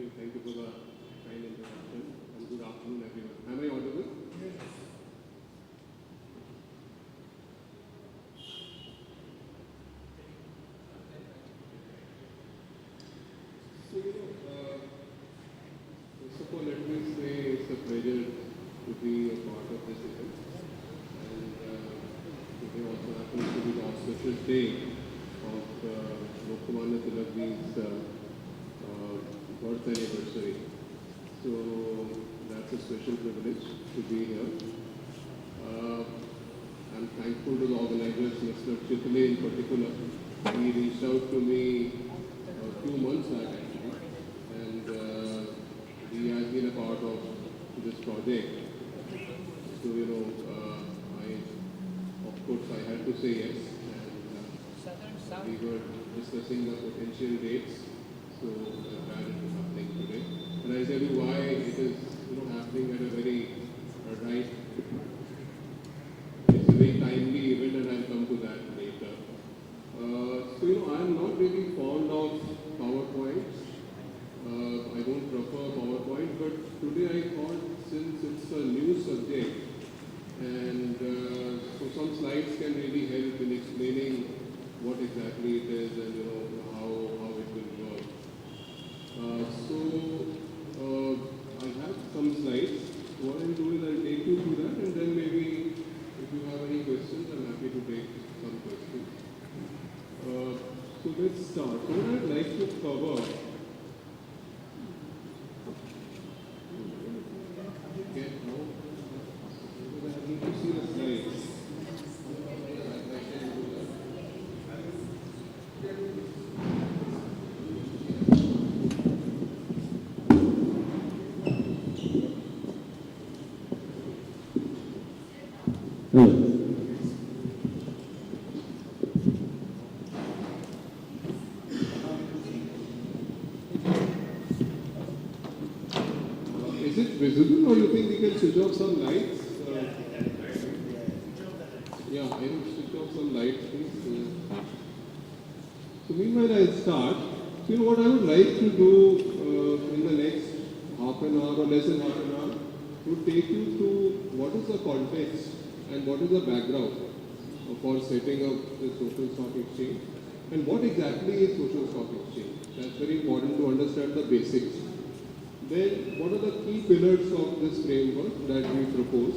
morning. Thank you for the kind introduction, and good afternoon, everyone. Am I audible? Yes. So, first of all, let me say it's a pleasure to be a part of this event. And today also happens to be the auspicious day of Lokmanya Tilak Ji's birth anniversary. So that's a special privilege to be here. I'm thankful to the organizers, Mr. Chitle in particular. He reached out to me a few months back actually, and he has been a part of this project. So of course I had to say yes, and we were discussing the potential dates. So I'm glad it is happening today. And I'll tell you why it is happening at a very right. It's a very timely event, and I'll come to that later. So I'm not really fond of PowerPoints. I don't prefer PowerPoint, but today I thought since it's a new subject, and so some slides can really help in explaining what exactly it is and how it will work. I have some slides. What I'll do is I'll take you through that, and then maybe if you have any questions, I'm happy to take some questions. So let's start. What I'd like to cover. Okay, now I need to see the slides. Is it visible, or you think we can switch off some lights? Yeah, I will switch off some lights, please. So meanwhile, I'll start. So what I would like to do in the next half an hour or less than half an hour would take you through what is the context and what is the background for setting up the social stock exchange and what exactly is social stock exchange. That's very important to understand the basics. Then, what are the key pillars of this framework that we propose,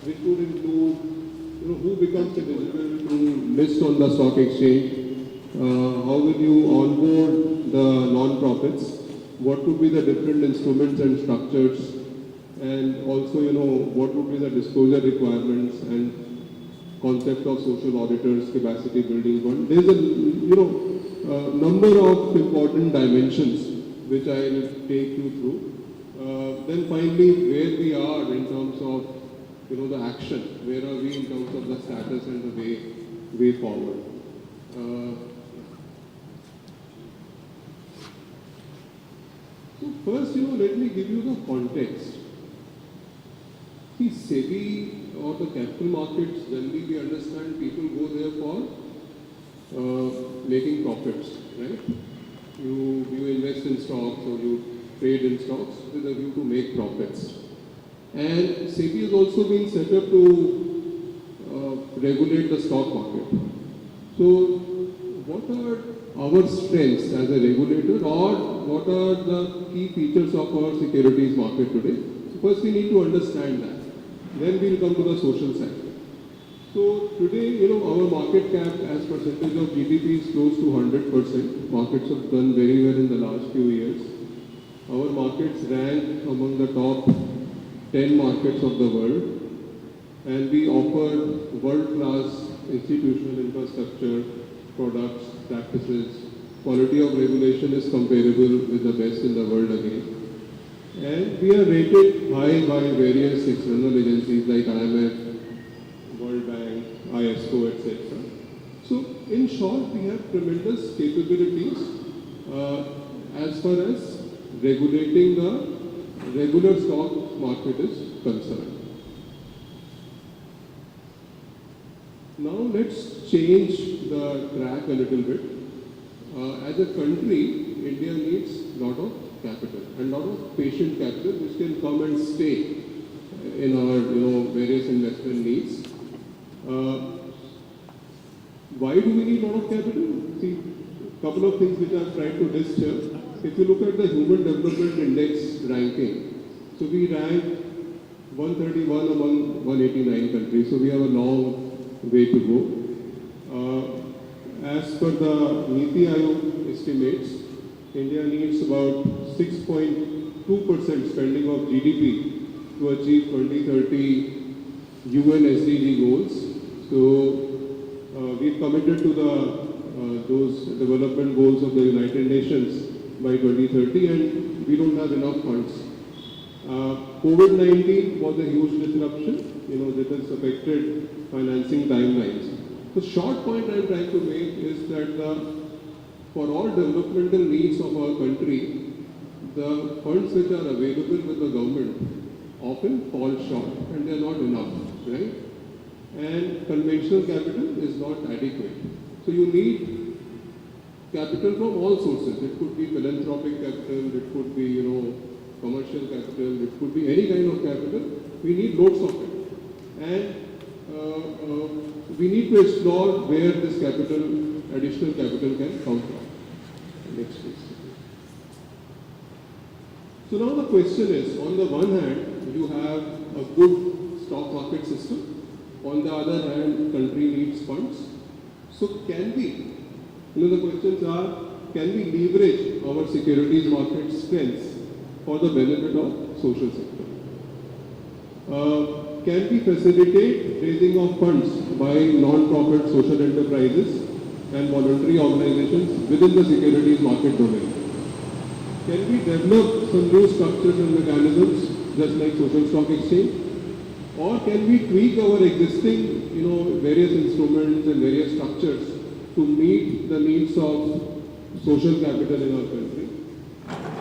which would include, who becomes eligible to list on the stock exchange, how will you onboard the non-profits, what would be the different instruments and structures, and also, what would be the disclosure requirements and concept of social auditors, capacity building fund. There's a, number of important dimensions which I will take you through. Then finally, where we are in terms of, the action, where are we in terms of the status and the way forward. So first, let me give you the context. See, SEBI or the capital markets, generally we understand people go there for making profits, right? You invest in stocks or you trade in stocks with a view to make profits. And SEBI has also been set up to regulate the stock market. So what are our strengths as a regulator, or what are the key features of our securities market today? So first we need to understand that. Then we'll come to the social side. So today, our market cap as percentage of GDP is close to 100%. Markets have done very well in the last few years. Our markets rank among the top 10 markets of the world. And we offer world-class institutional infrastructure, products, practices. Quality of regulation is comparable with the best in the world again. And we are rated high by various external agencies like IMF, World Bank, ISO, etc. So, in short, we have tremendous capabilities as far as regulating the regular stock market is concerned. Now, let's change the track a little bit. As a country, India needs a lot of capital and a lot of patient capital which can come and stay in our various investment needs. Why do we need a lot of capital? See, a couple of things which I've tried to list here. If you look at the Human Development Index ranking, so we rank 131 among 189 countries, so we have a long way to go. As per the Niti Aayog estimates, India needs about 6.2% spending of GDP to achieve 2030 UN SDG goals. So we've committed to those development goals of the United Nations by 2030, and we don't have enough funds. COVID-19 was a huge disruption, that has affected financing timelines. The short point I'm trying to make is that for all developmental needs of our country, the funds which are available with the government often fall short and they're not enough, right? And conventional capital is not adequate. So you need capital from all sources. It could be philanthropic capital, it could be, commercial capital, it could be any kind of capital. We need loads of it. And we need to explore where this additional capital can come from. Next please. So now the question is, on the one hand, you have a good stock market system. On the other hand, country needs funds. So can we, the questions are, can we leverage our securities market strengths for the benefit of social sector? Can we facilitate raising of funds by non-profit social enterprises and voluntary organizations within the securities market domain? Can we develop some new structures and mechanisms just like social stock exchange? Or can we tweak our existing, various instruments and various structures to meet the needs of social capital in our country?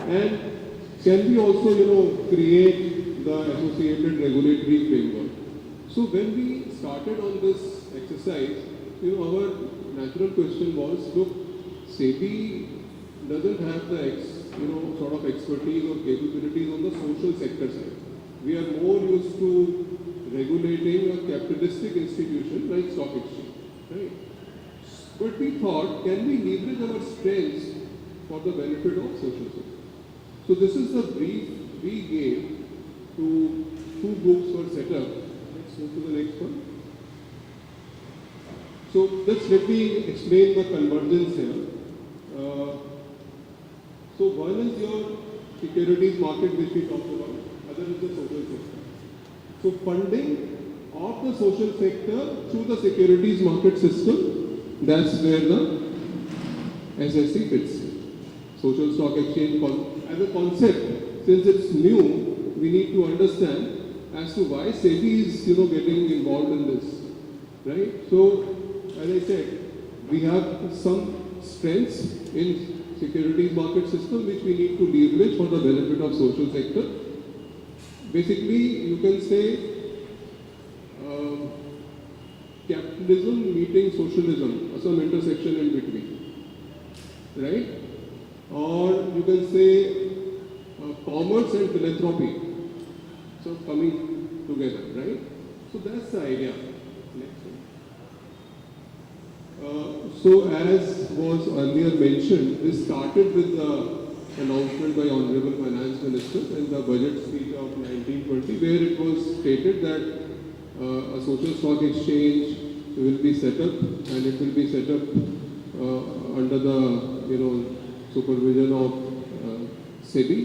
And can we also, create the associated regulatory framework? So when we started on this exercise, our natural question was, look, SEBI doesn't have the sort of expertise or capabilities on the social sector side. We are more used to regulating a capitalistic institution like stock exchange, right? But we thought, can we leverage our strengths for the benefit of social sector? So this is the brief we gave to two groups were set up. Let's move to the next one. So let me explain the convergence here. So one is your securities market which we talked about, other is the social sector. So funding of the social sector through the securities market system, that's where the SSC fits. Social stock exchange as a concept, since it's new, we need to understand as to why SEBI is getting involved in this, right? So as I said, we have some strengths in securities market system which we need to leverage for the benefit of social sector. Basically, you can say capitalism meeting socialism, or some intersection in between, right? Or you can say commerce and philanthropy, so coming together, right? So that's the idea. Next one. So as was earlier mentioned, this started with the announcement by Honorable Finance Minister in the budget speech of 1920, where it was stated that a social stock exchange will be set up, and it will be set up under the supervision of SEBI,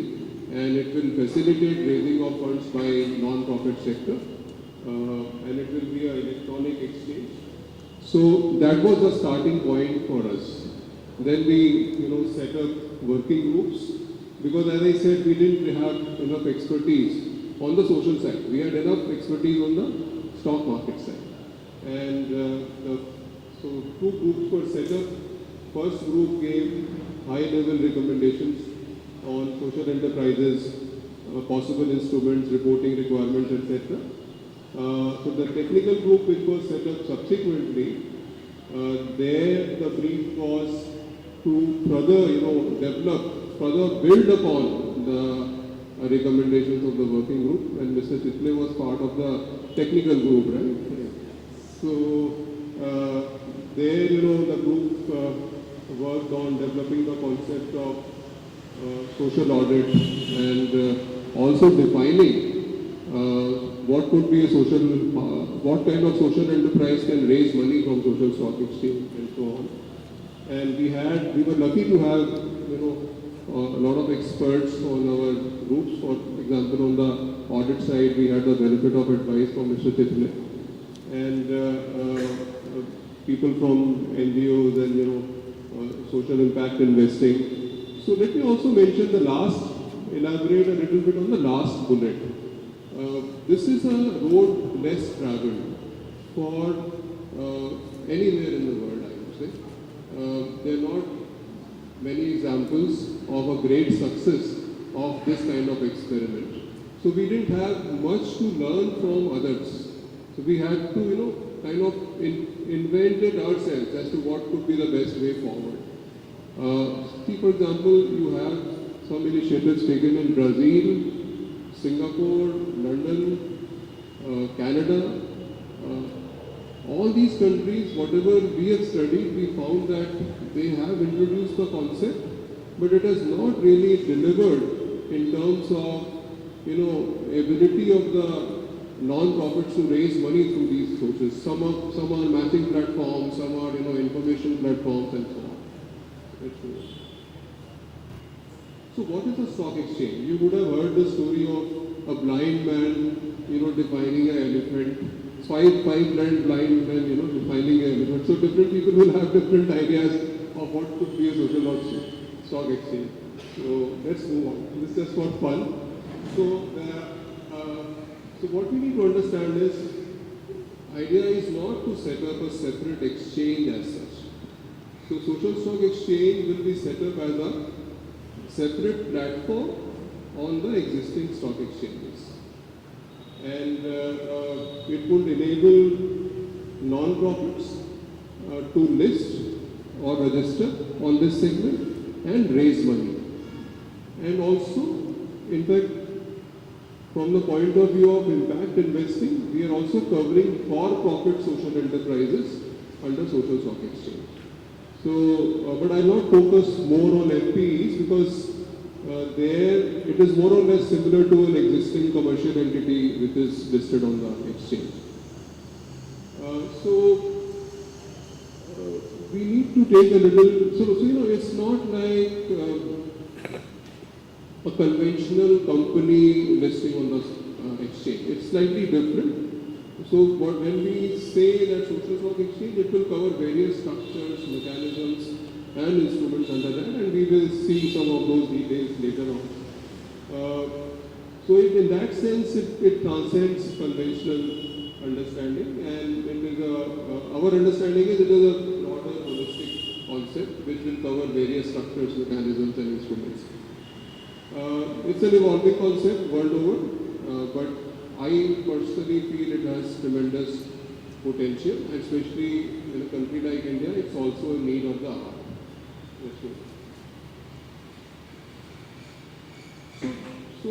and it will facilitate raising of funds by non-profit sector, and it will be an electronic exchange. So that was the starting point for us. Then we set up working groups, because as I said, we didn't have enough expertise on the social side. We had enough expertise on the stock market side. And so two groups were set up. First group gave high-level recommendations on social enterprises, possible instruments, reporting requirements, etc. So the technical group which was set up subsequently, there the brief was to further develop, further build upon the recommendations of the working group, and Mr. Chitle was part of the technical group, right? So there, the group worked on developing the concept of social audit and also defining what could be a social, what kind of social enterprise can raise money from social stock exchange and so on. And we were lucky to have, a lot of experts on our groups. For example, on the audit side, we had the benefit of advice from Mr. Chitle and people from NGOs and, social impact investing. So let me also mention elaborate a little bit on the last bullet. This is a road less traveled for anywhere in the world, I would say. There are not many examples of a great success of this kind of experiment. So we didn't have much to learn from others. So we had to, kind of invent it ourselves as to what could be the best way forward. See, for example, you have some initiatives taken in Brazil, Singapore, London, Canada. All these countries, whatever we have studied, we found that they have introduced the concept, but it has not really delivered in terms of, ability of the non-profits to raise money through these sources. Some are matching platforms, some are, information platforms and so on. So what is a stock exchange? You would have heard the story of a blind man, defining an elephant. Five blind men, defining an elephant. So different people will have different ideas of what could be a social stock exchange. So let's move on. This is just for fun. So what we need to understand is, idea is not to set up a separate exchange as such. So social stock exchange will be set up as a separate platform on the existing stock exchanges. And it would enable non-profits to list or register on this segment and raise money. And also, in fact, from the point of view of impact investing, we are also covering for-profit social enterprises under social stock exchange. So, but I'll not focus more on MPEs because there it is more or less similar to an existing commercial entity which is listed on the exchange. We need to take a little, it's not like a conventional company listing on the exchange. It's slightly different. So when we say that social stock exchange, it will cover various structures, mechanisms and instruments under that, and we will see some of those details later on. So in that sense, it transcends conventional understanding, and it is our understanding is it is a broader holistic concept which will cover various structures, mechanisms and instruments. It's an evolving concept world over, but I personally feel it has tremendous potential, and especially in a country like India, it's also a need of the hour. So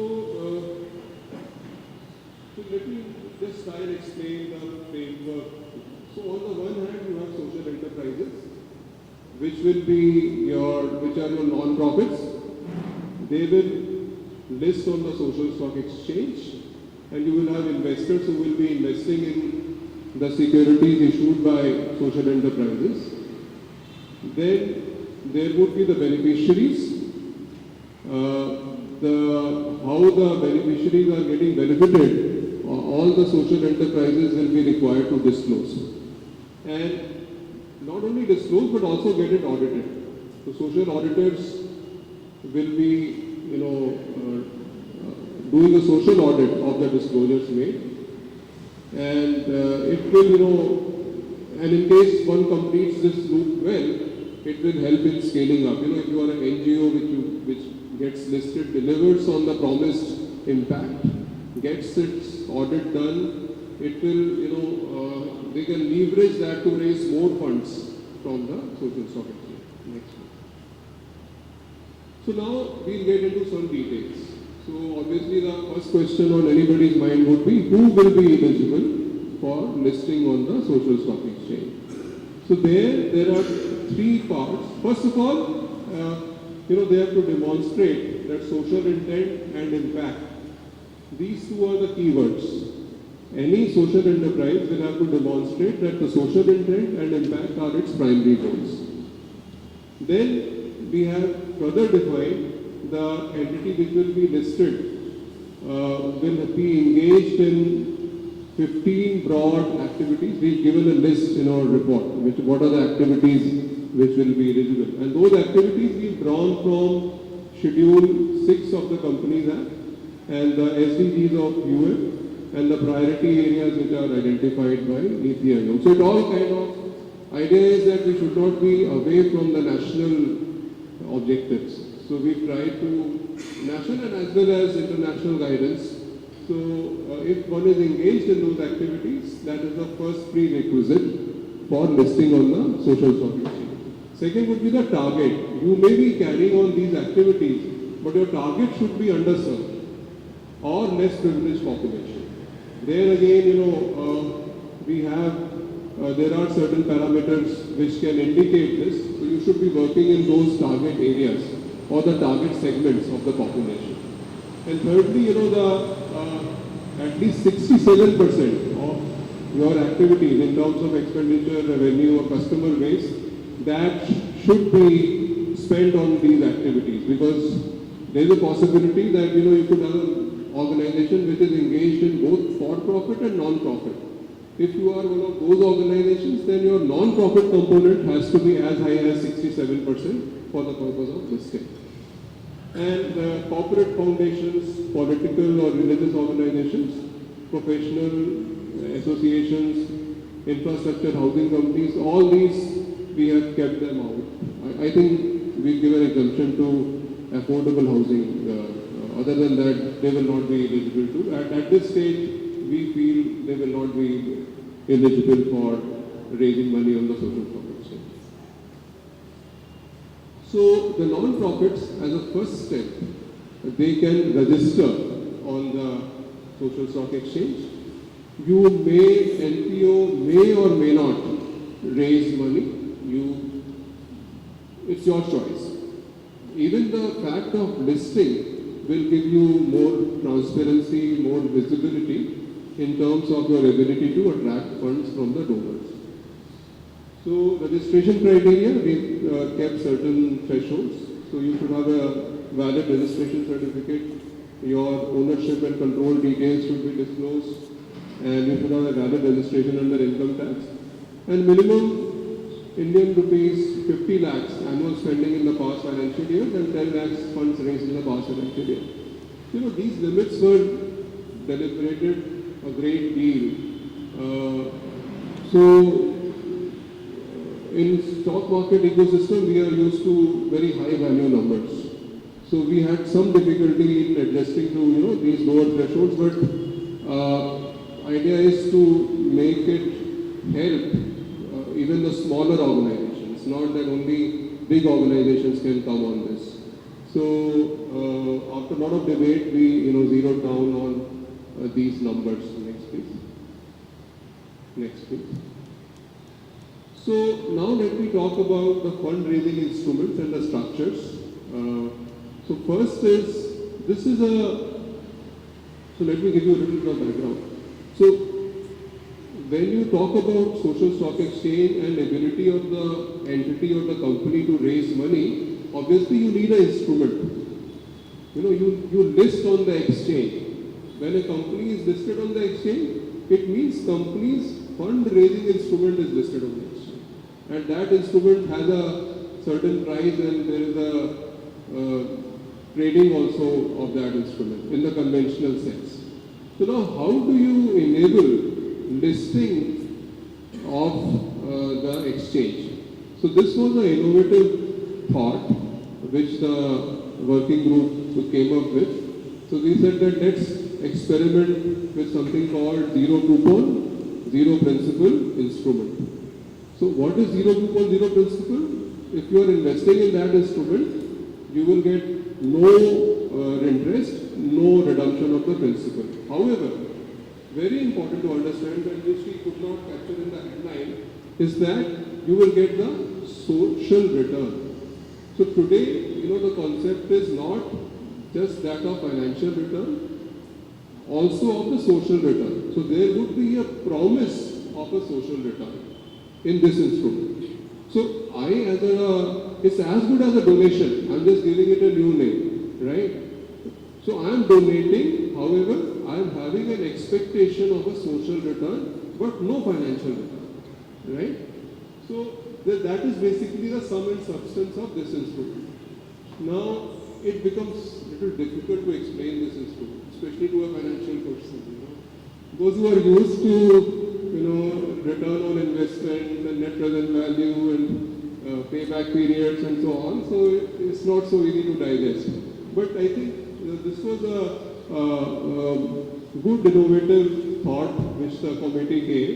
let me just try and explain the framework. So on the one hand, you have social enterprises, which are your non-profits. They will list on the social stock exchange, and you will have investors who will be investing in the securities issued by social enterprises. Then there would be the beneficiaries. How the beneficiaries are getting benefited, all the social enterprises will be required to disclose. And not only disclose, but also get it audited. So social auditors will be, doing a social audit of the disclosures made. And it will, and in case one completes this loop well, it will help in scaling up. If you are an NGO which gets listed, delivers on the promised impact, gets its audit done, it will, they can leverage that to raise more funds from the social stock exchange. Next one. So now we'll get into some details. So obviously the first question on anybody's mind would be who will be eligible for listing on the social stock exchange. So there are three parts. First of all, they have to demonstrate that social intent and impact. These two are the keywords. Any social enterprise will have to demonstrate that the social intent and impact are its primary goals. Then we have further defined the entity which will be listed will be engaged in 15 broad activities. We've given a list in our report, what are the activities which will be eligible. And those activities we've drawn from Schedule 6 of the Companies Act and the SDGs of UF and the priority areas which are identified by NITI Aayog. So it all kind of idea is that we should not be away from the national objectives. So we try to national and as well as international guidance. So if one is engaged in those activities, that is the first prerequisite for listing on the social stock exchange. Second would be the target. You may be carrying on these activities, but your target should be underserved or less privileged population. There again, we have, there are certain parameters which can indicate this. So you should be working in those target areas or the target segments of the population. And thirdly, at least 67% of your activities in terms of expenditure, revenue or customer base, that should be spent on these activities because there is a possibility that, you could have an organization which is engaged in both for-profit and non-profit. If you are one of those organizations, then your non-profit component has to be as high as 67% for the purpose of listing. And corporate foundations, political or religious organizations, professional associations, infrastructure housing companies, all these we have kept them out. I think we give an exemption to affordable housing. Other than that, they will not be eligible to. At this stage, we feel they will not be eligible for raising money on the social stock exchange. So the non-profits, as a first step, they can register on the social stock exchange. You may, NPO may or may not raise money. It's your choice. Even the fact of listing will give you more transparency, more visibility in terms of your ability to attract funds from the donors. So registration criteria, we kept certain thresholds. So you should have a valid registration certificate, your ownership and control details should be disclosed, and you should have a valid registration under income tax. And minimum Indian rupees 50 lakhs annual spending in the past financial year and 10 lakhs funds raised in the past financial year. These limits were deliberated a great deal. In stock market ecosystem, we are used to very high value numbers. So we had some difficulty in adjusting to these lower thresholds, but idea is to make it help even the smaller organizations, not that only big organizations can come on this. So after a lot of debate, we zeroed down on these numbers. Next please. Next please. So now let me talk about the fundraising instruments and the structures. So first is, so let me give you a little bit of background. So when you talk about social stock exchange and ability of the entity or the company to raise money, obviously you need an instrument. You list on the exchange. When a company is listed on the exchange, it means company's fundraising instrument is listed on the exchange. And that instrument has a certain price and there is a trading also of that instrument in the conventional sense. So now how do you enable listing of the exchange? So this was an innovative thought which the working group came up with. So we said that let's experiment with something called zero coupon, zero principal instrument. So what is zero coupon, zero principal? If you are investing in that instrument, you will get no interest, no redemption of the principal. However, very important to understand, and which we could not capture in the headline, is that you will get the social return. So today, the concept is not just that of financial return, also of the social return. So there would be a promise of a social return in this instrument. So it's as good as a donation. I'm just giving it a new name, right? So I'm donating, however, I'm having an expectation of a social return, but no financial return, right? So that is basically the sum and substance of this instrument. Now, it becomes a little difficult to explain this instrument, especially to a financial person. Those who are used to, return on investment and net present value and payback periods and so on, so it's not so easy to digest. But I think this was a good innovative thought which the committee gave.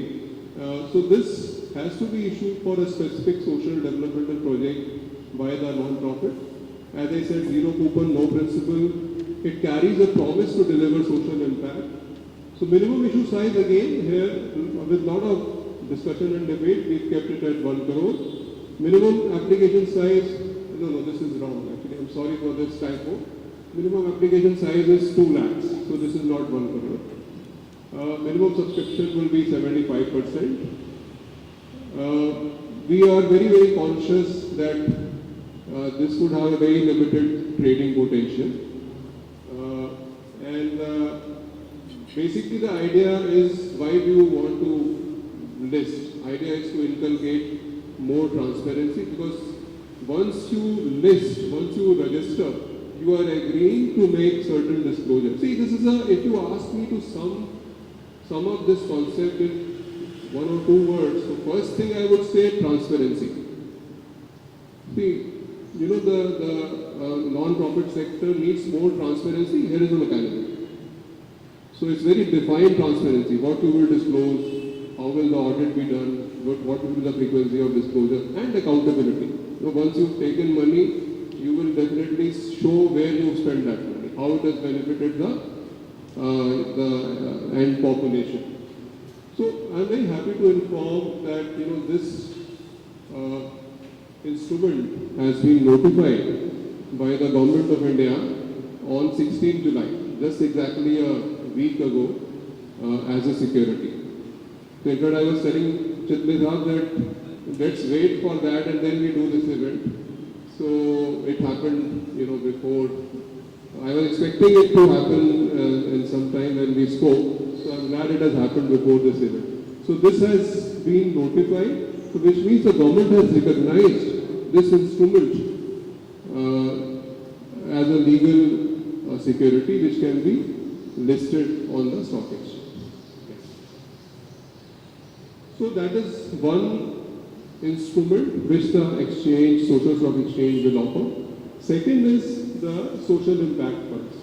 So this has to be issued for a specific social developmental project by the non-profit. As I said, zero coupon, no principal. It carries a promise to deliver social impact. So minimum issue size again here, with a lot of discussion and debate, we've kept it at 1 crore. Minimum application size, no, this is wrong actually, I'm sorry for this typo. Minimum application size is 2 lakhs, so this is not 1 crore. Minimum subscription will be 75%. We are very, very conscious that this would have a very limited trading potential. Basically the idea is, why do you want to list? Idea is to inculcate more transparency, because once you list, once you register, you are agreeing to make certain disclosures. See, this is if you ask me to sum up this concept in 1 or 2 words, the first thing I would say, transparency. See, the non-profit sector needs more transparency. Here is a mechanism. So it's very defined transparency. What you will disclose, how will the audit be done, what will be the frequency of disclosure, and accountability. Once you've taken money, you will definitely show where you spent that money, how it has benefited the end population. So I'm very happy to inform that this instrument has been notified by the Government of India on 16 July, just exactly a week ago, as a security. So in fact, I was telling Chitlizab that let's wait for that and then we do this event. So it happened, before. I was expecting it to happen in some time when we spoke. So I'm glad it has happened before this event. So this has been notified, so which means the government has recognized this instrument as a legal security which can be listed on the stock exchange. So that is one instrument which the exchange, social stock exchange, will offer. Second is the social impact funds.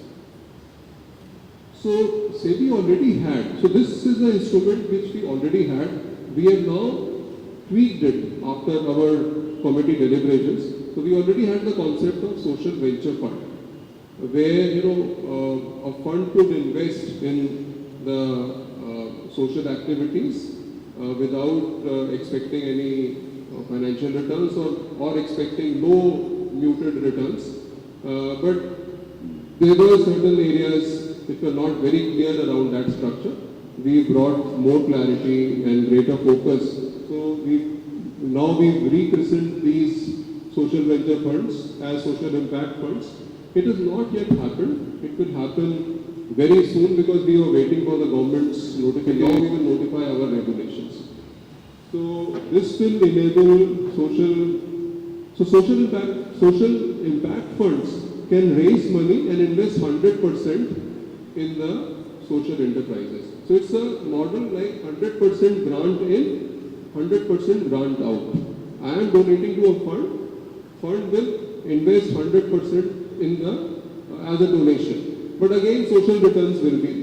So SEBI already had, so this is the instrument which we already had. We have now tweaked it after our committee deliberations. So we already had the concept of social venture fund, where a fund could invest in the social activities without expecting any financial returns or expecting low muted returns. But there were certain areas which were not very clear around that structure. We brought more clarity and greater focus. So we've rechristened these social venture funds as social impact funds. It has not yet happened. It will happen very soon because we are waiting for the government's notification. Now we will notify our regulations. So this will enable social impact funds can raise money and invest 100% in the social enterprises. So it's a model like 100% grant in, 100% grant out. I am donating to a fund will invest 100% in as a donation. But again, social returns will be.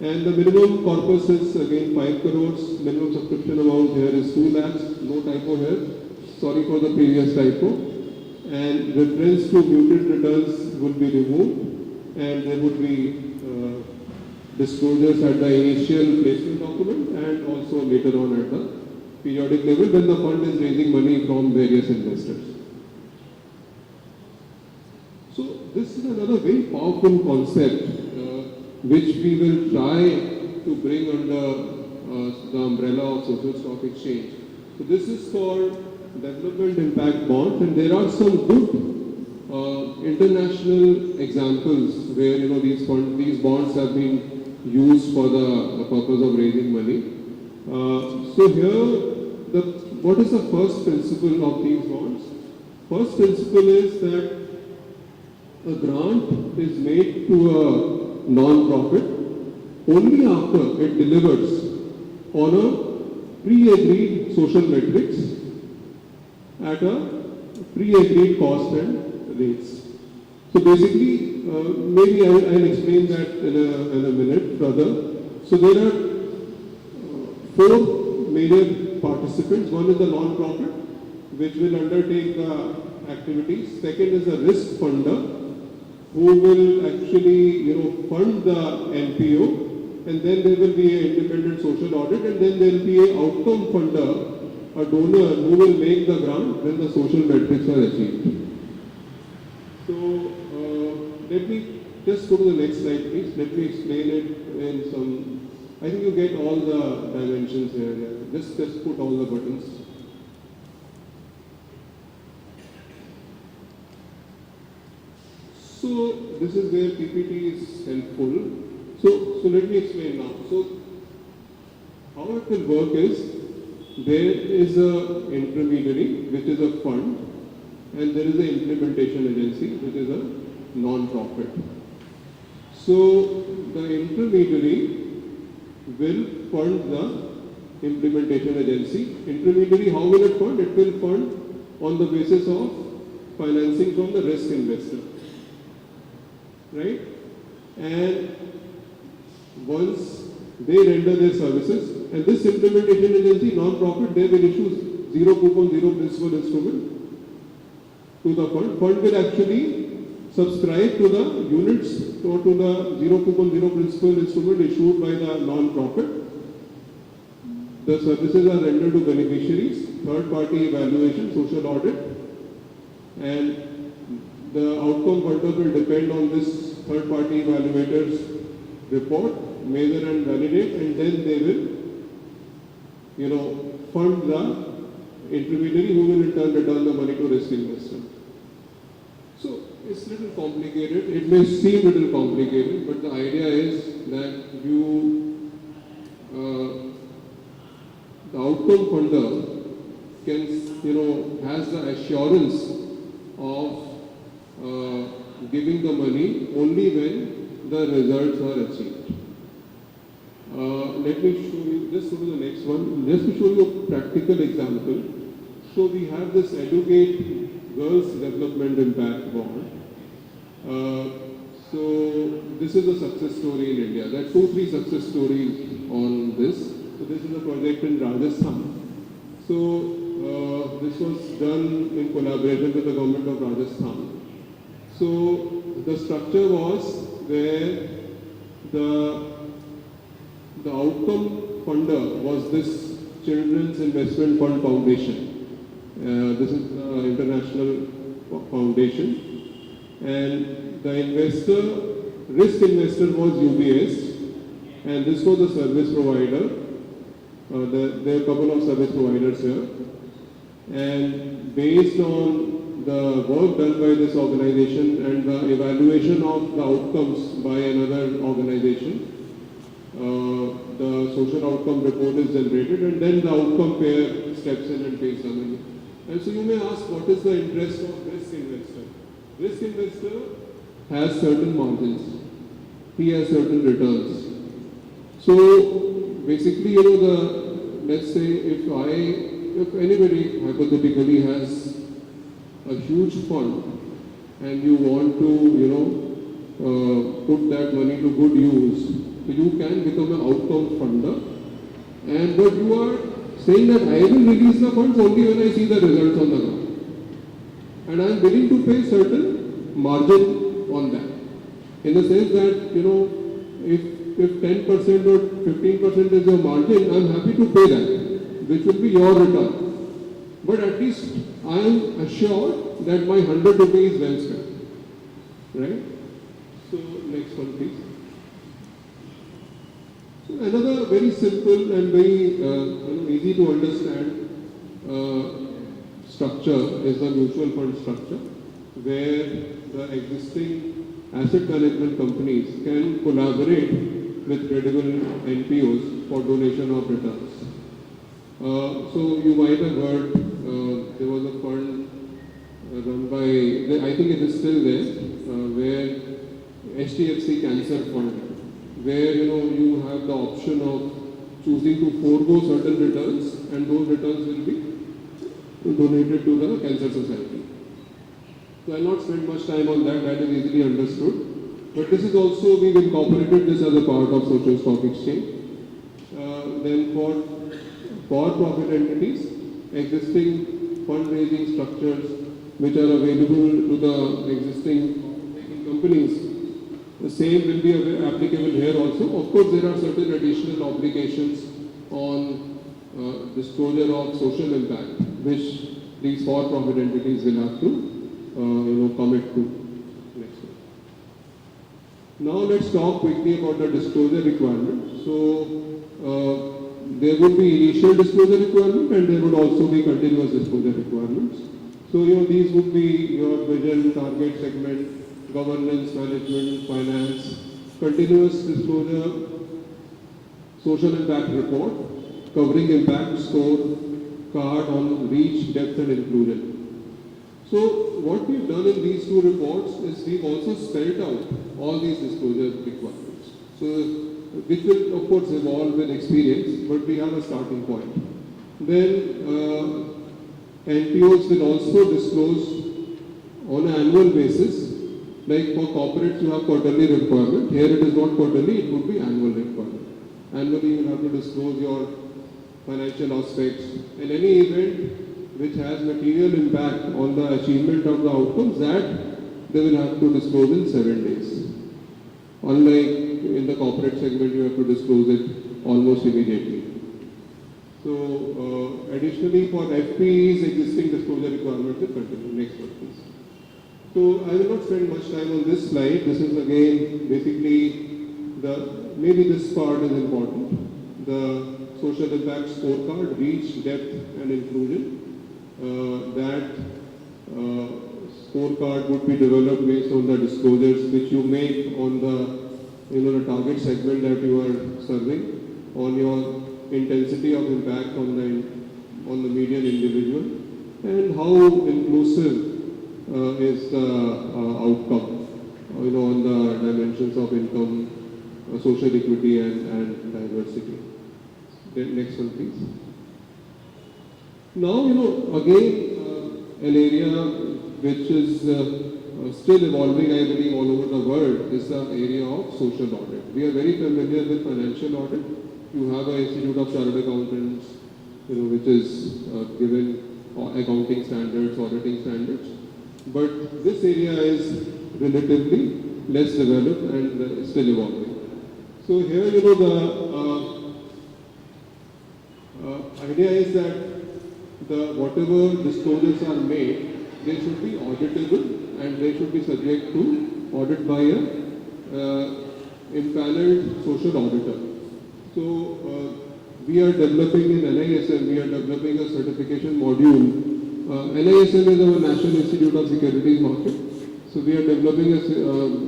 And the minimum corpus is again 5 crores. Minimum subscription amount here is 2 lakhs. No typo here. Sorry for the previous typo. and reference to muted returns would be removed, and there would be disclosures at the initial placement document and also later on at the periodic level when the fund is raising money from various investors. So this is another very powerful concept which we will try to bring under the umbrella of social stock exchange. So this is called development impact bonds, and there are some good international examples where these bonds have been used for the purpose of raising money. So here, what is the first principle of these bonds? First principle is that a grant is made to a non-profit only after it delivers on a pre-agreed social metrics at a pre-agreed cost and rates. So basically, maybe I'll explain that in a minute further. So there are four major participants. One is the non-profit, which will undertake the activities. Second is a risk funder, who will actually fund the NPO, and then there will be an independent social audit, and then there will be an outcome funder, a donor who will make the grant when the social metrics are achieved. So let me just go to the next slide, please. Let me explain it in some. I think you get all the dimensions here. Yeah. Just put all the buttons. So this is where PPT is helpful. So let me explain now. So how it will work is there is a intermediary, which is a fund, and there is an implementation agency, which is a non-profit. So the intermediary will fund the implementation agency. Intermediary, how will it fund? It will fund on the basis of financing from the risk investor. Right? And once they render their services, and this implementation agency, non-profit, they will issue zero coupon, zero principal instrument to the fund. Fund will actually subscribe to the units or to the zero coupon, zero principal instrument issued by the non-profit. The services are rendered to beneficiaries, third-party evaluation, social audit, and the outcome funder will depend on this third-party evaluator's report, measure and validate, and then they will, fund the intermediary who will in turn return the money to risk investor. So it's a little complicated. It may seem a little complicated, but the idea is that the outcome funder can, has the assurance of giving the money only when the results are achieved. Let me show you, just go to the next one, just to show you a practical example. So we have this Educate Girls Development Impact Bond. So this is a success story in India. There are 2-3 success stories on this. So this is a project in Rajasthan. So this was done in collaboration with the government of Rajasthan. So the structure was where the outcome funder was this Children's Investment Fund Foundation. This is an international foundation, and the risk investor was UBS, and this was a service provider. There are a couple of service providers here, and based on the work done by this organization and the evaluation of the outcomes by another organization, the social outcome report is generated, and then the outcome payer steps in and pays the money. And so you may ask, what is the interest of risk investor? Risk investor has certain margins. He has certain returns. So basically, let's say if anybody hypothetically has a huge fund and you want to, put that money to good use, so you can become an outcome funder. But you are saying that I will release the funds only when I see the results on the ground. and I am willing to pay certain margin on that. In the sense that, if 10% or 15% is your margin, I am happy to pay that, which will be your return. But at least I am assured that my 100 rupees is well spent. Right? So, next one please. So, another very simple and very easy to understand structure is the mutual fund structure, where the existing asset management companies can collaborate with credible NPOs for donation of returns. So you might have heard there was a fund run by, I think it is still there, where HDFC Cancer Fund, where you have the option of choosing to forego certain returns, and those returns will be donated to the Cancer Society. So I will not spend much time on that, that is easily understood. But this is also, we've incorporated this as a part of Social Stock Exchange. Then for profit entities, existing fundraising structures which are available to the existing companies, the same will be applicable here also. Of course, there are certain additional obligations on disclosure of social impact, which these for-profit entities will have to commit to. Next one. Now let's talk quickly about the disclosure requirement. So there would be initial disclosure requirement, and there would also be continuous disclosure requirements. So these would be your vision, target segment, governance, management, finance, continuous disclosure, social impact report, covering impact score card on reach, depth and inclusion. So what we've done in these two reports is we've also spelled out all these disclosure requirements. So which will of course evolve with experience, but we have a starting point. Then NPOs will also disclose on an annual basis. Like for corporates you have quarterly requirement. Here it is not quarterly, it would be annual requirement. Annually you have to disclose your financial aspects and any event which has material impact on the achievement of the outcomes, that they will have to disclose in 7 days. Unlike in the corporate segment, you have to disclose it almost immediately. So additionally for FPEs, existing disclosure requirements will continue. Next one please. So I will not spend much time on this slide. This is again basically maybe this part is important. The social impact scorecard, reach, depth and inclusion. That scorecard would be developed based on the disclosures which you make on the target segment that you are serving, on your intensity of impact on the median individual, and how inclusive is the outcome, on the dimensions of income, social equity and diversity. Then next one please. Now, again, an area which is still evolving, I believe, all over the world is the area of social audit. We are very familiar with financial audit. You have an Institute of Chartered Accountants, which is given accounting standards, auditing standards. But this area is relatively less developed and still evolving. So here, the idea is that whatever disclosures are made, they should be auditable and they should be subject to audit by a impaneled social auditor. So we are developing in NISM, we are developing a certification module. NISM is our National Institute of Securities Market. So we are developing a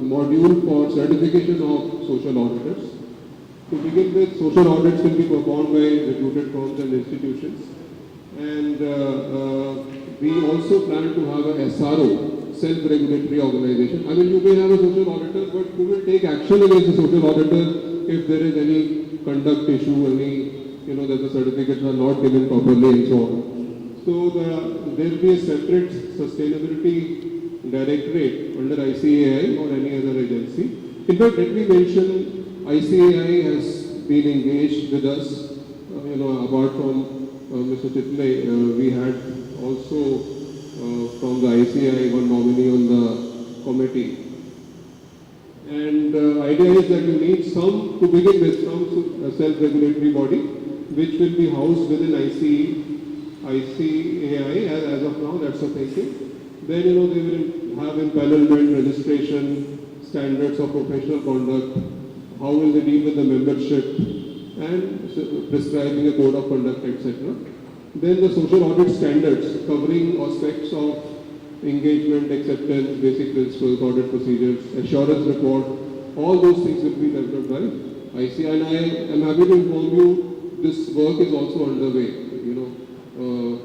module for certification of social auditors. To begin with, social audits will be performed by reputed firms and institutions. And we also plan to have a SRO, self-regulatory organization. I mean, you may have a social auditor, but who will take action against the social auditor if there is any conduct issue, that the certificates are not given properly and so on. So there will be a separate sustainability directorate under ICAI or any other agency. In fact, let me mention, ICAI has been engaged with us, apart from Mr. Chitle, we had also from the ICI, one nominee on the committee. And idea is that you need some, to begin with, some self-regulatory body which will be housed within ICAI as of now, that's the thinking. Then, they will have empanelment, registration, standards of professional conduct, how will they deal with the membership, and prescribing a code of conduct, etc. Then the social audit standards covering aspects of engagement, acceptance, basic principles, audit procedures, assurance report, all those things will be developed by ICI. And I am happy to inform you, this work is also underway.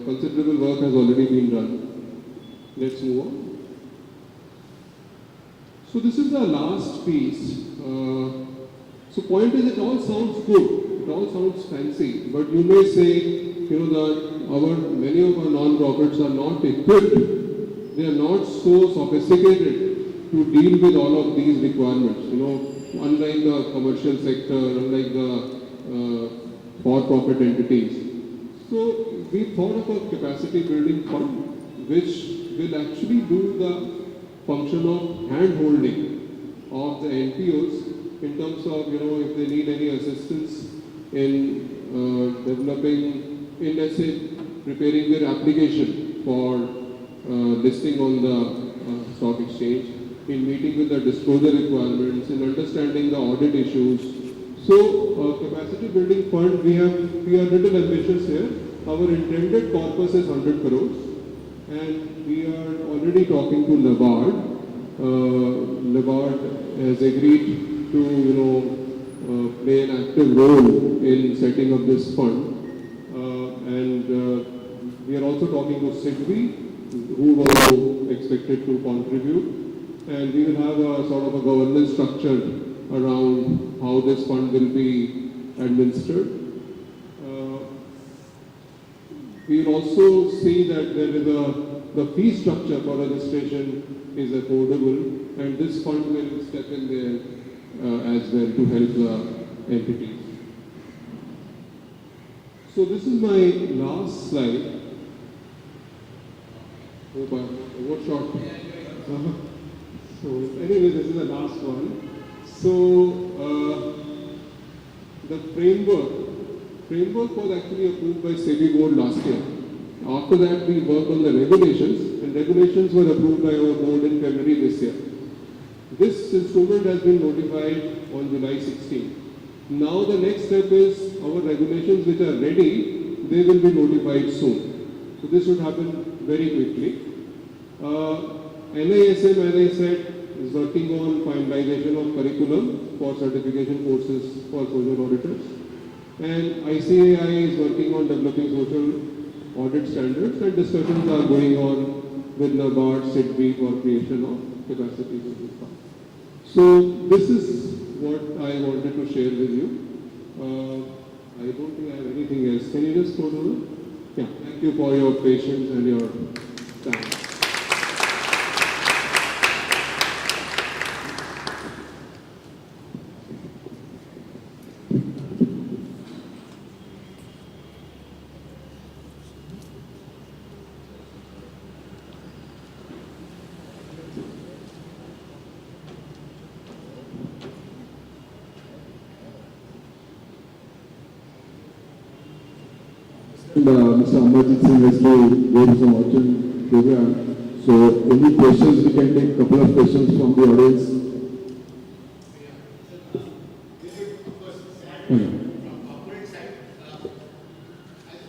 Considerable work has already been done. Let's move on. So this is the last piece. So point is, it all sounds good, it all sounds fancy, but you may say, that many of our non-profits are not equipped, they are not so sophisticated to deal with all of these requirements. Unlike the commercial sector, unlike the for-profit entities. So we thought of a capacity building fund which will actually do the function of hand-holding of the NPOs in terms of, if they need any assistance in let's say, preparing their application for listing on the stock exchange, in meeting with the disclosure requirements, in understanding the audit issues. So, capacity building fund, we are little ambitious here. Our intended corpus is 100 crores, and we are already talking to NABARD. NABARD has agreed to, play an active role in setting up this fund. And we are also talking to SEBI, who were also expected to contribute. And we will have a sort of a governance structure around how this fund will be administered. We will also see that there is the fee structure for registration is affordable, and this fund will step in there as well to help the entities. So this is my last slide. Hope I overshot. So anyway, this is the last one. So the framework was actually approved by SEBI board last year. After that, we worked on the regulations, and regulations were approved by our board in February this year. This instrument has been notified on July 16. Now the next step is our regulations which are ready, they will be notified soon. So this should happen very quickly. NISM, as I said, is working on finalization of curriculum for certification courses for social auditors. And ICAI is working on developing social audit standards, and discussions are going on with NABARD, SEBI for creation of capacity building fund. So this is what I wanted to share with you. I don't think I have anything else. Can you just go to the? Yeah, thank you for your patience and your time. Mr. Amarjit Singh has to go to some urgent program. So any questions, we can take a couple of questions from the audience. From corporate side,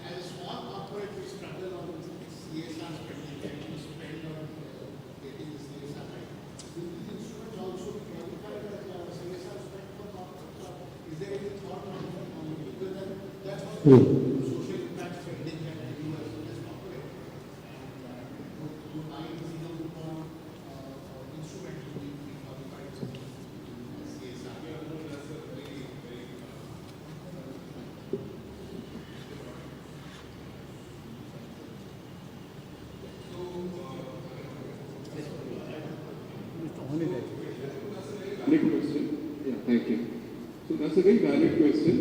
as a small corporate, we struggle on CSR spending, and we spend on getting the CSR right. Do these instruments also qualify as CSR spend for corporate? Is there any thought on it? Because that's also social impact spending that we do as corporate. And to buy zero coupon instrument to be qualified as CSR. That's a very Valid question. Yeah, thank you. So that's a very valid question.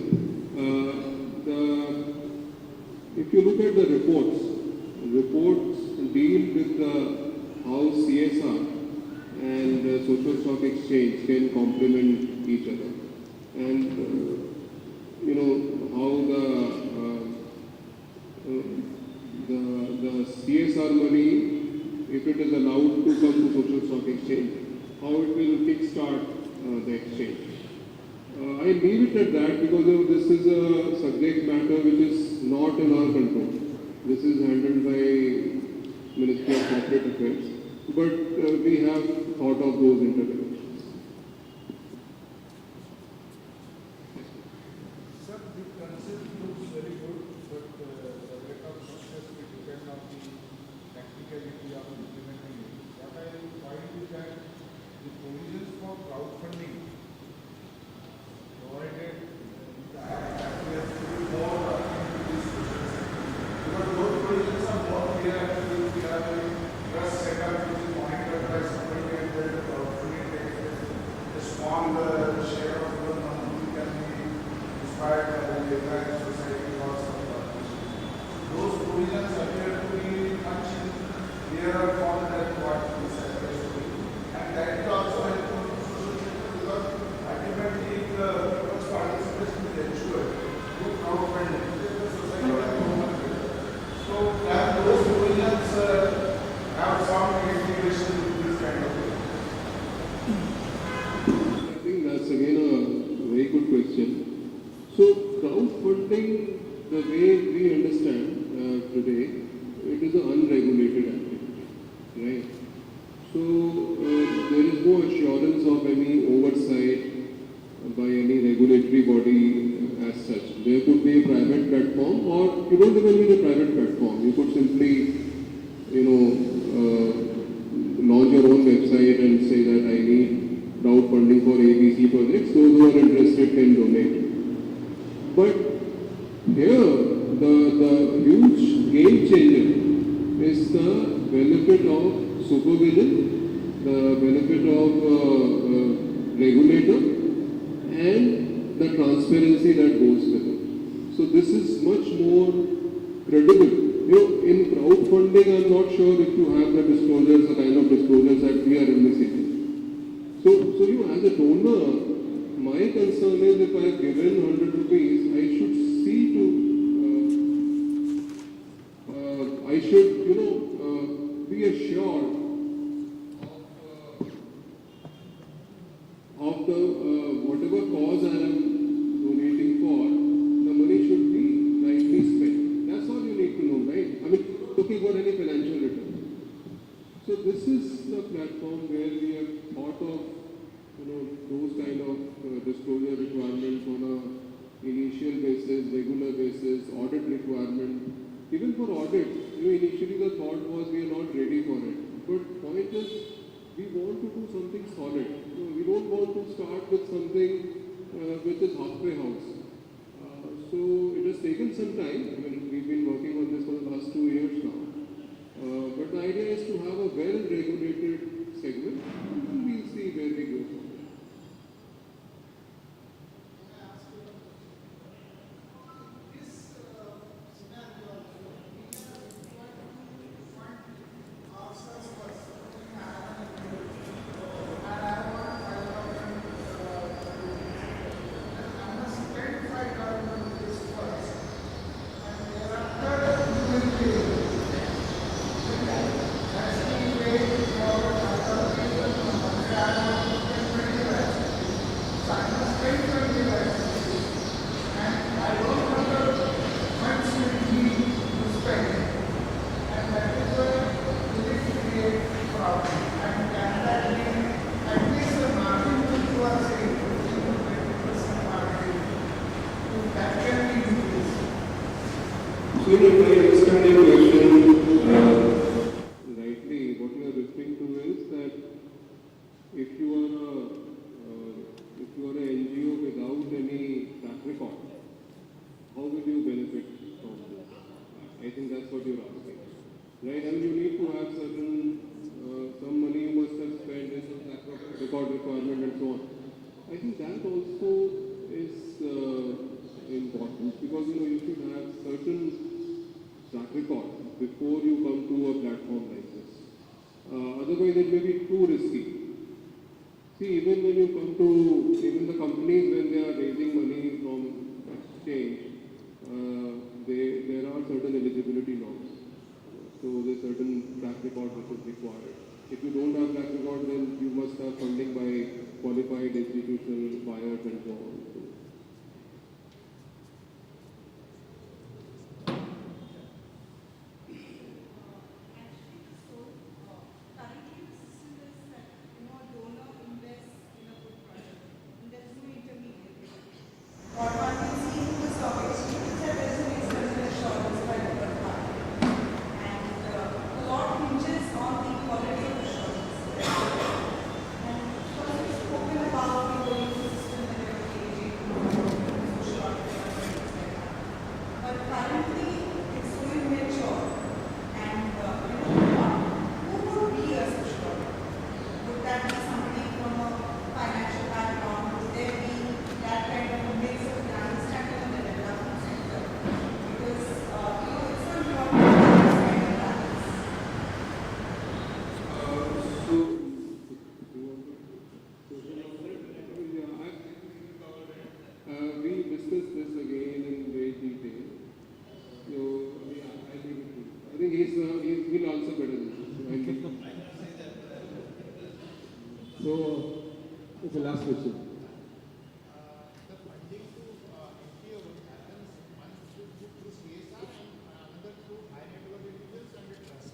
If you look at the reports deal with how CSR and social stock exchange can complement each other, and how the CSR money, if it is allowed to come to social stock exchange, how it will kickstart the exchange. I leave it at that because this is a subject matter which is not in our control. This is handled by Ministry of Corporate Affairs, but we have thought of those interventions. Sir, the concept looks very good, but the rate of success will depend on the practicality of implementing it. What I find is that the provisions for crowdfunding provided that we have to do more into this social sector. Because those provisions are more clear and we have a trust setup which is monitored by somebody and where the crowdfunding takes place. A small share of the money can be inspired by the entire society or some organization. Those provisions appear to be much clearer form than what we said yesterday. And that is also helpful to social sector because ultimately the people's participation is ensured through crowdfunding. The society has no money. So can those provisions have some integration with this kind of thing? I think that's again a very good question. So crowdfunding, the way we understand today, it is an unregulated activity, right? So there is no assurance of any oversight by any regulatory body as such. There could be a private platform, or you don't even need a private platform. You could simply, launch your own website and say that I need crowdfunding for ABC projects. Those who are interested can donate. But here, the huge game changer is the benefit of supervision, the benefit of regulator, and the transparency that goes with it. So this is much more credible. In crowdfunding, I'm not sure if you have the disclosures, the kind of disclosures that we are eliciting. So as a donor, my concern is if I have given 100 rupees, I should see to, I should, be assured of the whatever cause I am donating for, the money should be rightly spent. That's all you need to know, right? I mean, looking for any financial return. So this is the platform where we have thought of, those kind of disclosure requirements on a initial basis, regular basis, audit requirement. Even for audit, initially the thought was we are not ready for it. But point is, we want to do something solid. We don't want to start with something which is halfway house. So it has taken some time. I mean, we've been working on this for the last 2 years now. But the idea is to have a well-regulated segment, and we'll see where we go from there. So if I understand your question rightly, what you are referring to is that if you are an NGO without any track record, how will you benefit from this? I think that's what you're asking, right? I mean, you need to have some money you must have spent in some track record requirement and so on. I think that also is important because you should have certain track record before you come to a platform otherwise it may be too risky. See, even when you come to, even the companies when they are raising money from exchange, there are certain eligibility norms. So there's certain track record which is required. If you don't have track record, then you must have funding by qualified institutional buyers and so on. So, Currently, the system is that a donor invests in a good project, and there is no intermediary. What one can see in the stock exchange is that there is an external assurance by the third party, and a lot hinges on the quality of assurance. And first, we've spoken about the voting system and everything, social organizations like that. But currently, it's so immature, and who would be a social worker? Would that be somebody from a financial background? Would there be that kind of a mix of understanding on the development sector? Because it's so important to understand the balance. We discussed this again in great detail. So, yeah, I think he'll answer better than this. So, it's the last question. The funding to NPO happens one through CSR and another through high net worth individuals and a trust.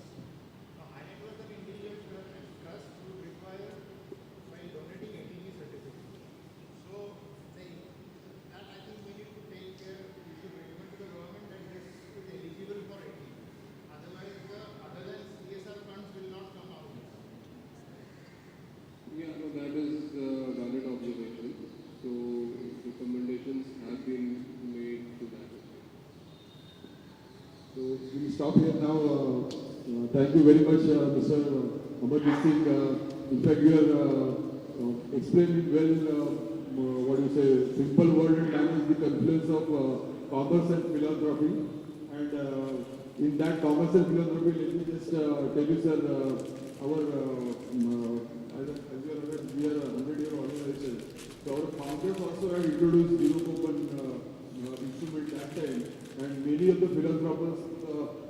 Now, high net worth individuals and trust would require by donating aegis certificate. So, that I think we need to take care. We should recommend to the government that this is eligible for aegis. Otherwise, other than CSR funds will not come out. Yeah, no, that is valid observation. So recommendations have been made to that effect. So we stop here now. Thank you very much, Mr. Amarjit Singh. In fact, you are explaining well, what do you say, simple word and language, the confluence of commerce and philanthropy. And in that commerce and philanthropy, let me just tell you, sir, as you are aware, we are a 100-year organization. So our founders also had introduced zero coupon instrument that time, and many of the philanthropists,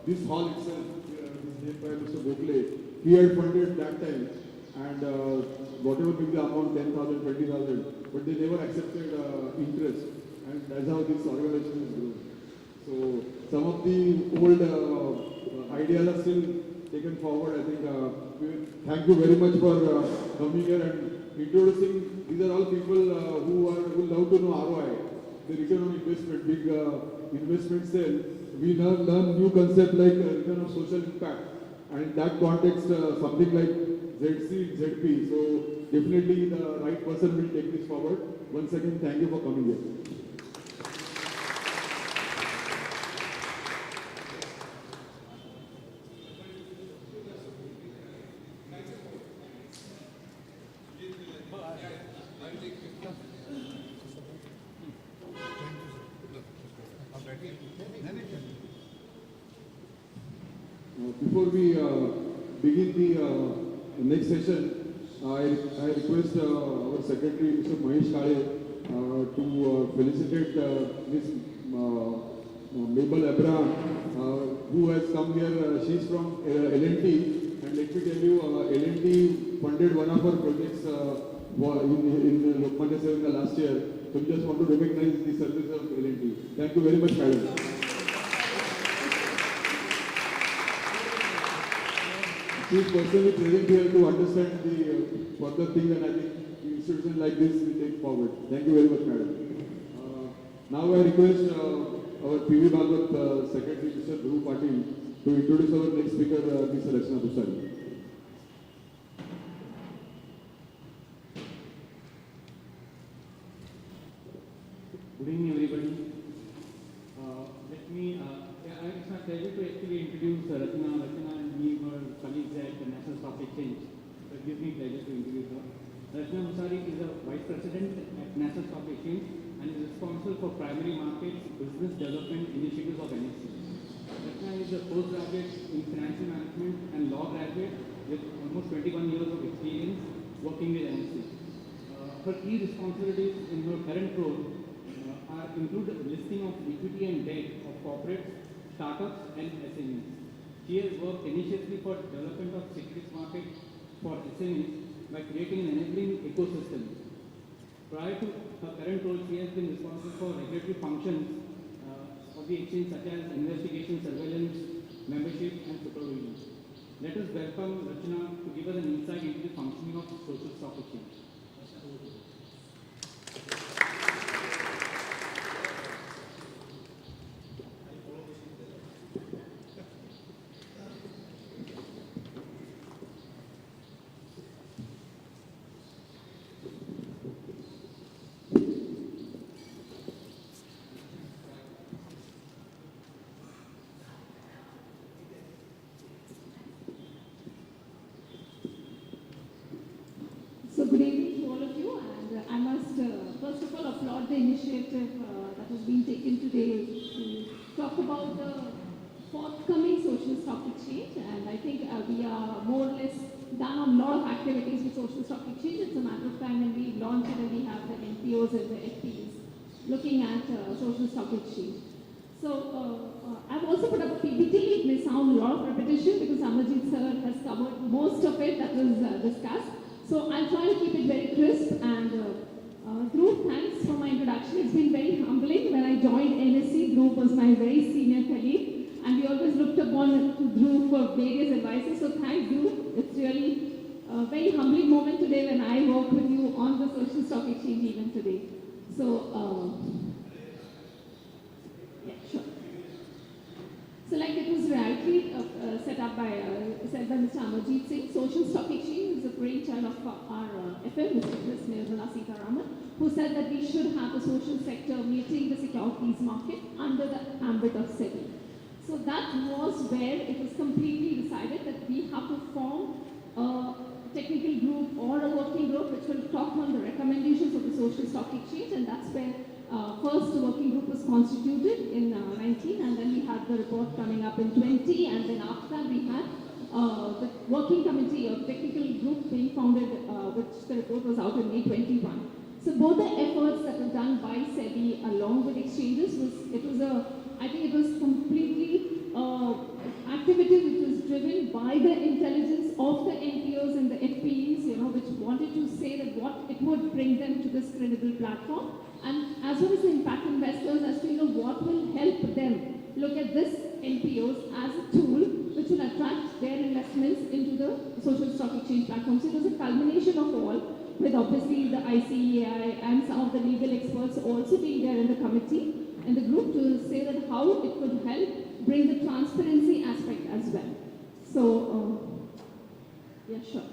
this hall itself, is named by Mr. Gokhale, he had funded that time, and whatever be the amount, 10,000, 20,000, but they never accepted interest, and that's how this organization is grown. So some of the old ideas are still taken forward. I think thank you very much for coming here and introducing. These are all people who love to know ROI, the return on investment, big investment sale. We now learn new concept like return of social impact, and in that context, something like ZC, ZP. So definitely the right person will take this forward. Once again, thank you for coming here. Before we begin the next session, I request our secretary, Mr. Mahesh Kale, to felicitate Ms. Mabel Abraham, who has come here. She's from L&T, and let me tell you, L&T funded one of our projects in Lokmanya Sevanga last year. So we just want to recognize the service of L&T. Thank you very much, madam. She is personally present here to understand the further thing, and I think the institution like this will take forward. Thank you very much, madam. Now I request our PV Bhagavat Secretary, Mr. Dhruv Patil, to introduce our next speaker, Ms. Rachna Bhusari. Good evening, everybody. It's my pleasure to actually introduce Rachna and me, her colleagues at the National Stock Exchange. So it gives me pleasure to introduce her. Rachna Bhusari is a Vice President at National Stock Exchange and is responsible for primary markets, business development initiatives of NSE. Rachna is a postgraduate in financial management and law graduate with almost 21 years of experience working with NSE. Her key responsibilities in her current role include listing of equity and debt of corporates, startups, and SMEs. She has worked initially for development of securities market for SMEs by creating an enabling ecosystem. Prior to her current role, she has been responsible for regulatory functions of the exchange such as investigation, surveillance, membership, and supervision. Let us welcome Rachana to give us an insight into the functioning of social stock exchange. So good evening to all of you, and I must first of all applaud the initiative that has been taken today to talk about the forthcoming social stock exchange. And I think we are more or less done on a lot of activities with social stock exchange. It's a matter of time when we launch it and we have the NPOs and the FPs looking at social stock exchange. So I've also put up a PPT. It may sound a lot of repetition because Amarjit sir has covered most of it that was discussed. So I'll try to keep it very crisp. And Dhruv, thanks for my introduction. It's been very humbling. When I joined NSE, Dhruv was my very senior colleague, and we always looked upon Dhruv for various advices. So thanks, Dhruv. It's really a very humbling moment today when I work with you on the social stock exchange even today. So, yeah, sure. So like it was rightly said by Mr. Amarjit Singh, social stock exchange is a brainchild of our FM, Ms. Nirmala Sitharaman, who said that we should have the social sector meeting the securities market under the ambit of SEBI. So that was where it was completely decided that we have to form a technical group or a working group which will talk on the recommendations of the social stock exchange, and that's where first working group was constituted in 19, and then we had the report coming up in 20, and then after that we had the working committee or technical group being founded, which the report was out in May 21. So both the efforts that were done by SEBI along with exchanges I think it was completely activity which was driven by the intelligence of the NPOs and the FPEs, which wanted to say that what it would bring them to this credible platform, and as well as the impact investors as to what will help them look at this NPOs as a tool which will attract their investments into the social stock exchange platform. So it was a culmination of all, with obviously the ICEI and some of the legal experts also being there in the committee and the group to say that how it could help bring the transparency aspect as well. So, yeah, sure.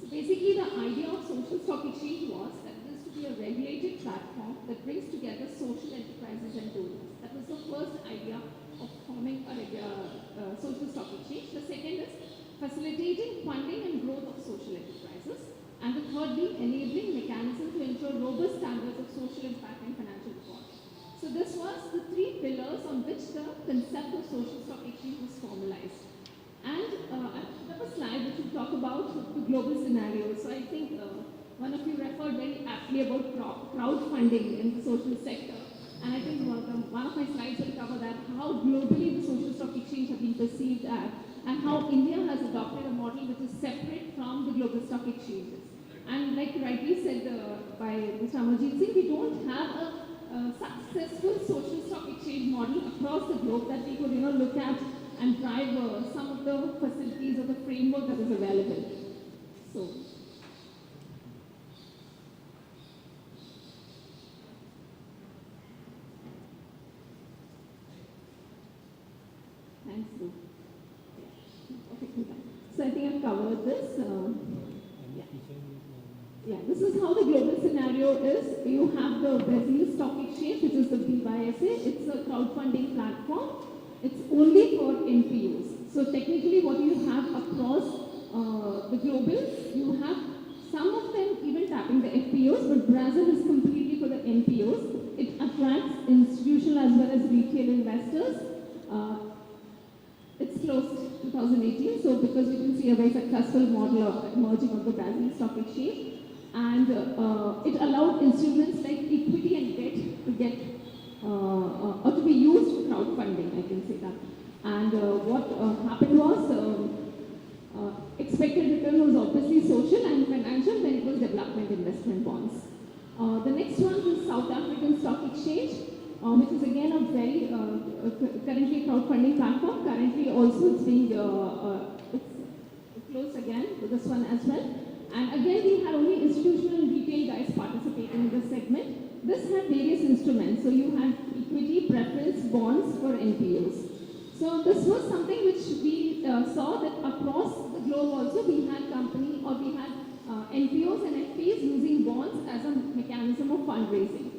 Basically, the idea of social stock exchange was that this to be a regulated platform that brings together social enterprises and donors. That was the first idea of forming a social stock exchange. The second is facilitating funding and growth of social enterprises. And the third being enabling mechanism to ensure robust standards of social impact and financial reporting. So this was the three pillars on which the concept of social stock exchange was formalized. And I have a slide which will talk about the global scenario. So I think one of you referred very aptly about crowdfunding in the social sector. And I think one of my slides will cover that, how globally the social stock exchange have been perceived at, and how India has adopted a model which is separate from the global stock exchanges. And like rightly said by Mr. Amarjit Singh, we don't have a successful social stock exchange model across the globe that we could look at and drive some of the facilities or the framework that is available. So, thanks, Lou. Okay, so I think have covered this. Yeah, this is how the global scenario is. You have the Brazil Stock Exchange, which is the BYSA. It's a crowdfunding platform. It's only for NPOs. So technically what you have across the global, you have some of them even tapping the FPOs, but Brazil is completely for the NPOs. It attracts institutional as well as retail investors. It's closed 2018, so because we can see a very successful model of merging of the Brazil Stock Exchange. And it allowed instruments like equity and debt to get or to be used for crowdfunding, I can say that. And what happened was expected return was obviously social and financial when it was development investment bonds. The next one is South African Stock Exchange, which is again a very currently a crowdfunding platform. Currently also it's being it's closed again with this one as well. And again, we had only institutional and retail guys participating in this segment. This had various instruments. So you had equity, preference, bonds for NPOs. So this was something which we saw that across the globe also we had NPOs and FPs using bonds as a mechanism of fundraising.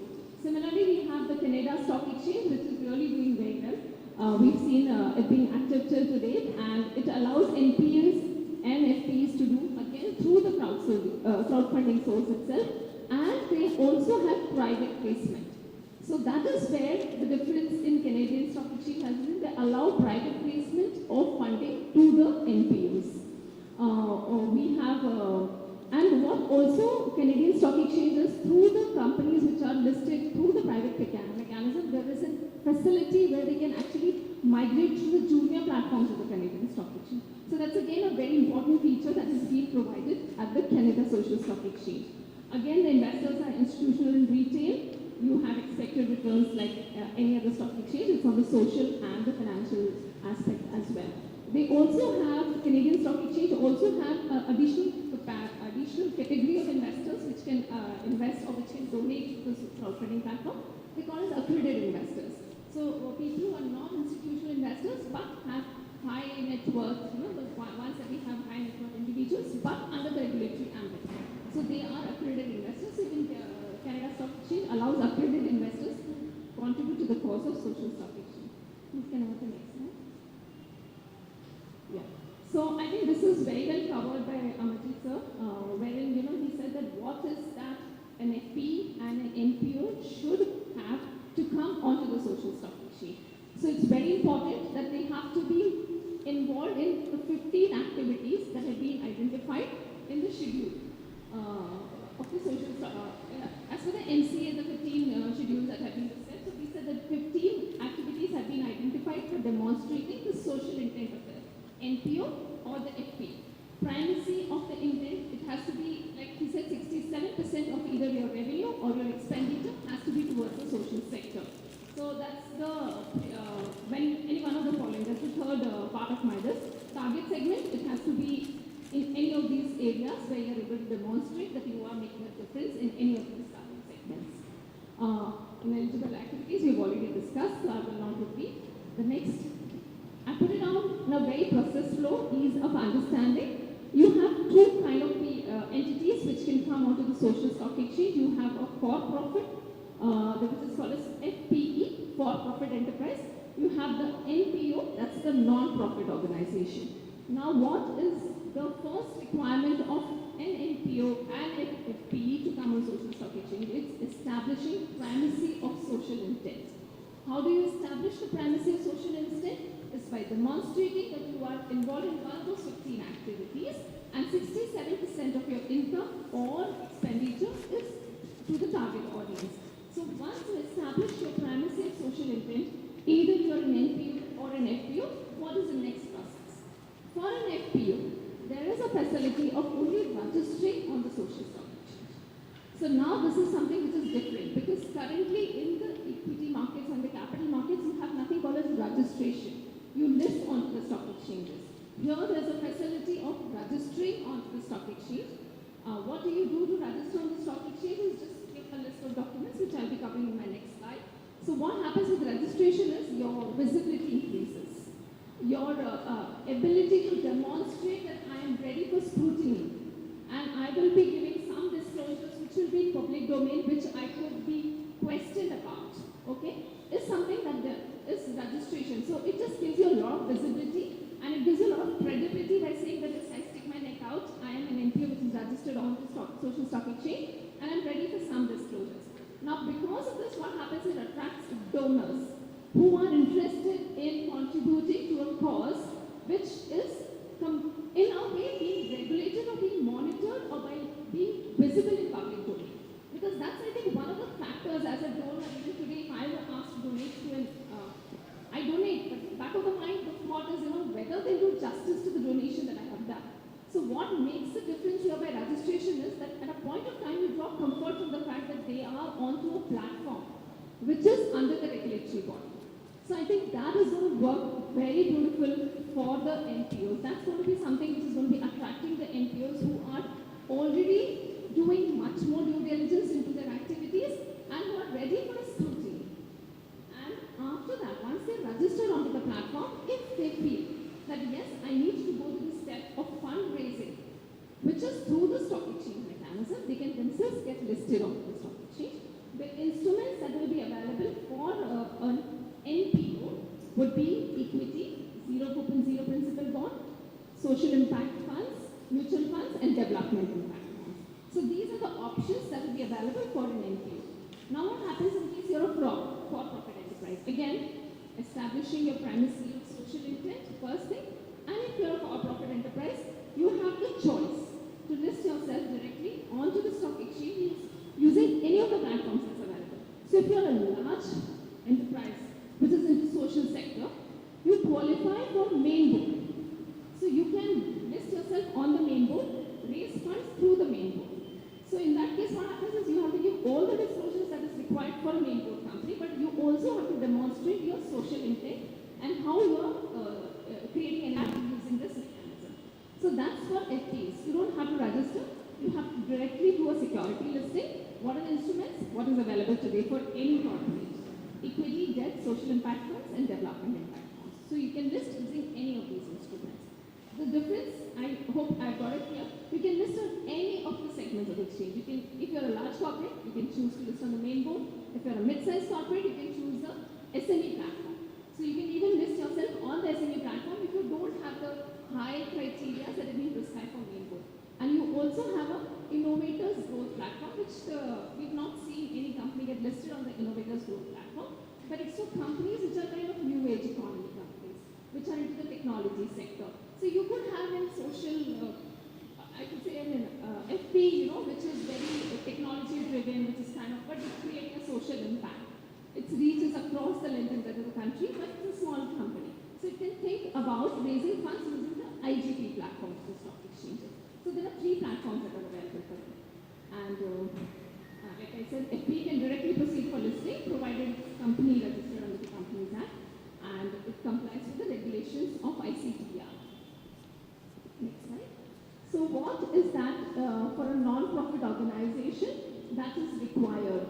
Similarly, we have the Canada Stock Exchange, which is really doing very well. We've seen it being active till today, and it allows NPOs and FPs to do again through the crowdfunding source itself, and they also have private placement. So that is where the difference in Canadian Stock Exchange has been. They allow private placement of funding to the NPOs. And what also Canadian Stock Exchange is, through the companies which are listed through the private mechanism, there is a facility where they can actually migrate to the junior platforms of the Canadian Stock Exchange. So that's again a very important feature that is being provided at the Canada Social Stock Exchange. Again, the investors are institutional and retail. You have expected returns like any other stock exchange. It's on the social and the financial aspect as well. They also have, Canadian Stock Exchange also have additional category of investors which can invest or which can donate to the crowdfunding platform. They call it accredited investors. So people who are non-institutional investors but have high net worth, the ones that we have high net worth individuals, but under the regulatory ambit. So they are accredited investors. So in Canada Stock Exchange allows accredited investors to contribute to the cause of social stock exchange. Please can I have the next slide? Yeah. So I think this is very well covered by Amarjit sir, wherein he said that what is that an FP and an NPO should have to come onto the social stock exchange. So it's very important that they have to be involved in the 15 activities that have been identified in the schedule of the social stock. As for the NCA, the 15 schedules that have been set, so we said that 15 activities have been identified for demonstrating the social intent of the NPO or the FP. Primacy of the intent, it has to be, like he said, 67% of either your revenue or your expenditure has to be towards the social sector. So that's the, when any one of the following, that's the third part of my list. Target segment, it has to be in any of these areas where you're able to demonstrate that you are making a difference in any of these target segments. Ineligible activities we've already discussed, so I will not repeat. The next, I put it down in a very process flow, ease of understanding. You have two kind of entities which can come onto the social stock exchange. You have a for-profit, which is called as FPE, for-profit enterprise. You have the NPO, that's the non-profit organization. Now what is the first requirement of an NPO and an FPE to come on social stock exchange? It's establishing primacy of social intent. How do you establish the primacy of social intent? It's by demonstrating that you are involved in one of those 15 activities and 67% of your income or expenditure is to the target audience. So once you establish your primacy of social intent, either you are an NPO or an FPO, what is the next process? For an FPO, there is a facility of only registering on the social stock exchange. So now this is something which is different because currently in the equity markets and the capital markets, you have nothing called as registration. You list onto the stock exchanges. Here there is a facility of registering onto the stock exchange. What do you do to register on the stock exchange is just give a list of documents which I'll be covering in my next slide. So what happens with registration is your visibility increases. Your ability to demonstrate that I am registered on the social stock exchange, and I'm ready for some disclosures. Now, because of this, what happens is it attracts donors who are interested in contributing to a cause which is in a way being regulated or being monitored or by being visible in public domain. Because that's, I think, one of the factors as a donor. Even today, if I were asked to donate to I donate, but back of the mind, the thought is, whether they do justice to the donation that I have done. So what makes the difference here by registration is that at a point of time, you draw comfort from the fact that they are onto a platform which is under the regulatory body. So I think that is going to work very beautiful for the NPOs. That's going to be something which is going to be attracting the NPOs who are already doing much more due diligence into their activities and who are ready for a scrutiny. And after that, once they're registered onto the platform, if they feel that yes, I need to go to the step of fundraising, which is through the stock exchange mechanism, they can themselves get listed on the stock exchange. The instruments that will be available for an NPO would be equity, zero coupon, zero principal bond, social impact funds, mutual funds, and development impact funds. So these are the options that will be available for an NPO. Now what happens in case you're a for-profit enterprise? Again, establishing your primacy of social intent, first thing, and if you're a for-profit enterprise, you have the choice to list yourself directly onto the stock exchange using any of the platforms that's available. So if you're a large enterprise which is in the social sector, you qualify for main board. So you can list yourself on the main board, raise funds through the main board. So in that case, what happens is you have to give all the disclosures that is required for a main board company, but you also have to demonstrate your social intent and how you are creating an app using this mechanism. So that's for FPs. You don't have to register. You have to directly do a security listing. What are the instruments? What is available today for any corporate? Equity, debt, social impact funds, and development impact funds. So you can list using any of these instruments. The difference, I hope I've got it clear, you can list on any of the segments of the exchange. You can, if you're a large corporate, you can choose to list on the main board. If you're a mid-sized corporate, you can choose the SME platform. So you can even list yourself on the SME platform if you don't have the high criteria that have been prescribed for main board. And you also have a innovators growth platform, which we've not seen any company get listed on the innovators growth platform. But it's for companies which are kind of new age economy companies, which are into the technology sector. So you could have in social, I could say in FP, which is very technology driven, which is kind of, but it's creating a social impact. It reaches across the length and breadth of the country, but it's a small company. So you can think about raising funds using the IGP platform of the stock exchanges. So there are 3 platforms that are available for them. And like I said, FP can directly proceed for listing, provided it's company registered under the Companies Act, and it complies with the regulations of ICTR. Next slide. So what is that for a non-profit organization that is required?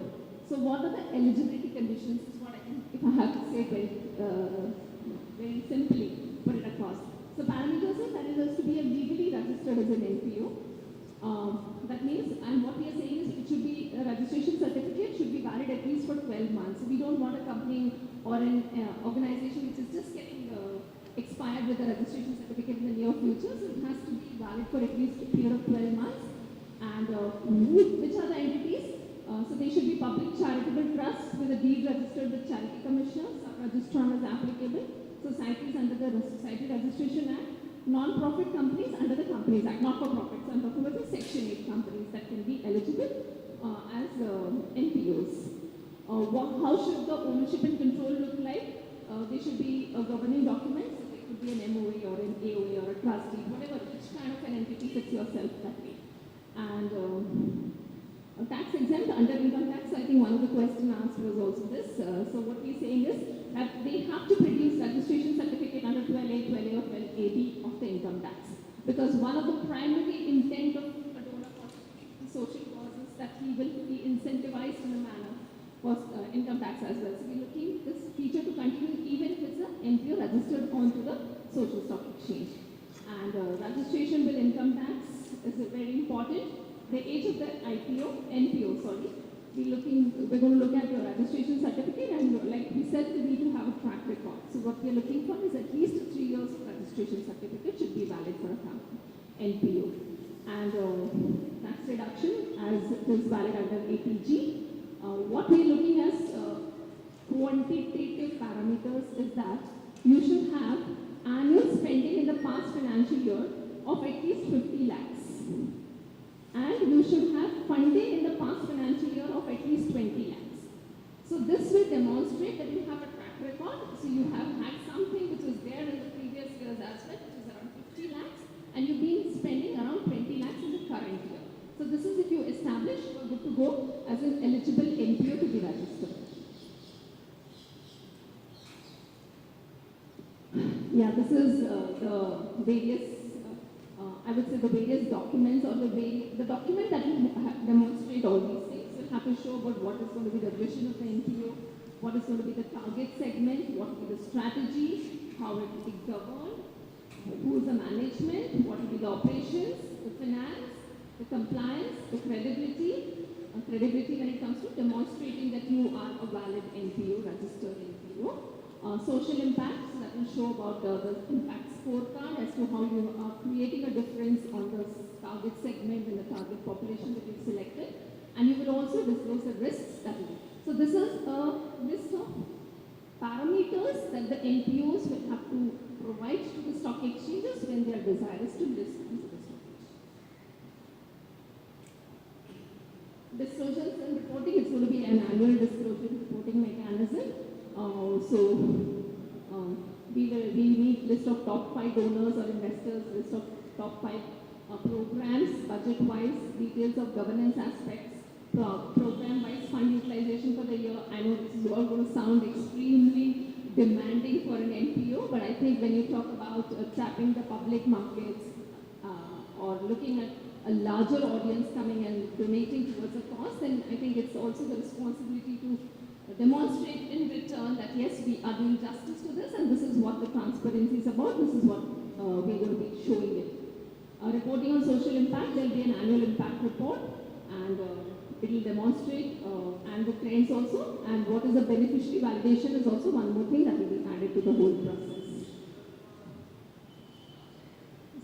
So what are the eligibility conditions is what I can, if I have to say very simply, put it across. So parameters is that it has to be legally registered as an NPO. That means, and what we are saying is it should be, a registration certificate should be valid at least for 12 months. So we don't want a company or an organization which is just getting expired with the registration certificate in the near future. So it has to be valid for at least a period of 12 months. And which are the entities? So they should be public charitable trusts with a deed registered with charity commissioners, sub-registrar as applicable, societies under the Society Registration Act, non-profit companies under the Companies Act, not-for-profits. I'm talking about the Section 8 companies that can be eligible as NPOs. How should the ownership and control look like? They should be a governing document. So it could be an MOA or an AOA or a trustee, whatever, which kind of an entity fits yourself that way. And tax exempt under income tax. So I think one of the questions asked was also this. So what we're saying is that they have to produce registration certificate under 12A, 12A or 12AB of the income tax. Because one of the primary intent of a donor for social causes that he will be incentivized in a manner for income tax as well. So we're looking this feature to continue even if it's an NPO registered onto the social stock exchange. And registration with income tax is very important. The age of the NPO, we're going to look at your registration certificate, and like we said, we need to have a track record. So what we're looking for is at least 3 years of registration certificate should be valid for a company, NPO. And reduction as it is valid under APG. What we are looking as quantitative parameters is that you should have annual spending in the past financial year of at least 50 lakhs. And you should have funding in the past financial year of at least 20 lakhs. So this will demonstrate that you have a track record. So you have had something which was there in the previous years as well, which is around 50 lakhs, and you've been spending around 20 lakhs in the current year. So this is if you establish, you're good to go as an eligible NPO to be registered. Yeah, this is the various, I would say the various documents or the document that will demonstrate all these things. We'll have to show about what is going to be the vision of the NPO, what is going to be the target segment, what will be the strategy, how it will be governed, who is the management, what will be the operations, the finance, the compliance, the credibility when it comes to demonstrating that you are a valid NPO, registered NPO. Social impact, so that will show about the impact scorecard as to how you are creating a difference on the target segment and the target population that you've selected. And you will also disclose the risks that you. So this is a list of parameters that the NPOs will have to provide to the stock exchanges when they are desirous to list onto the stock exchange. Disclosures and reporting, it's going to be an annual disclosure reporting mechanism. We need list of top 5 donors or investors, list of top 5 programs, budget-wise, details of governance aspects, program-wise fund utilization for the year. I know this is all going to sound extremely demanding for an NPO, but I think when you talk about tapping the public markets or looking at a larger audience coming and donating towards a cause, then I think it's also the responsibility to demonstrate in return that yes, we are doing justice to this and this is what the transparency is about, this is what we're going to be showing it. Reporting on social impact, there will be an annual impact report and it will demonstrate and the trends also, and what is the beneficiary validation is also one more thing that will be added to the whole process.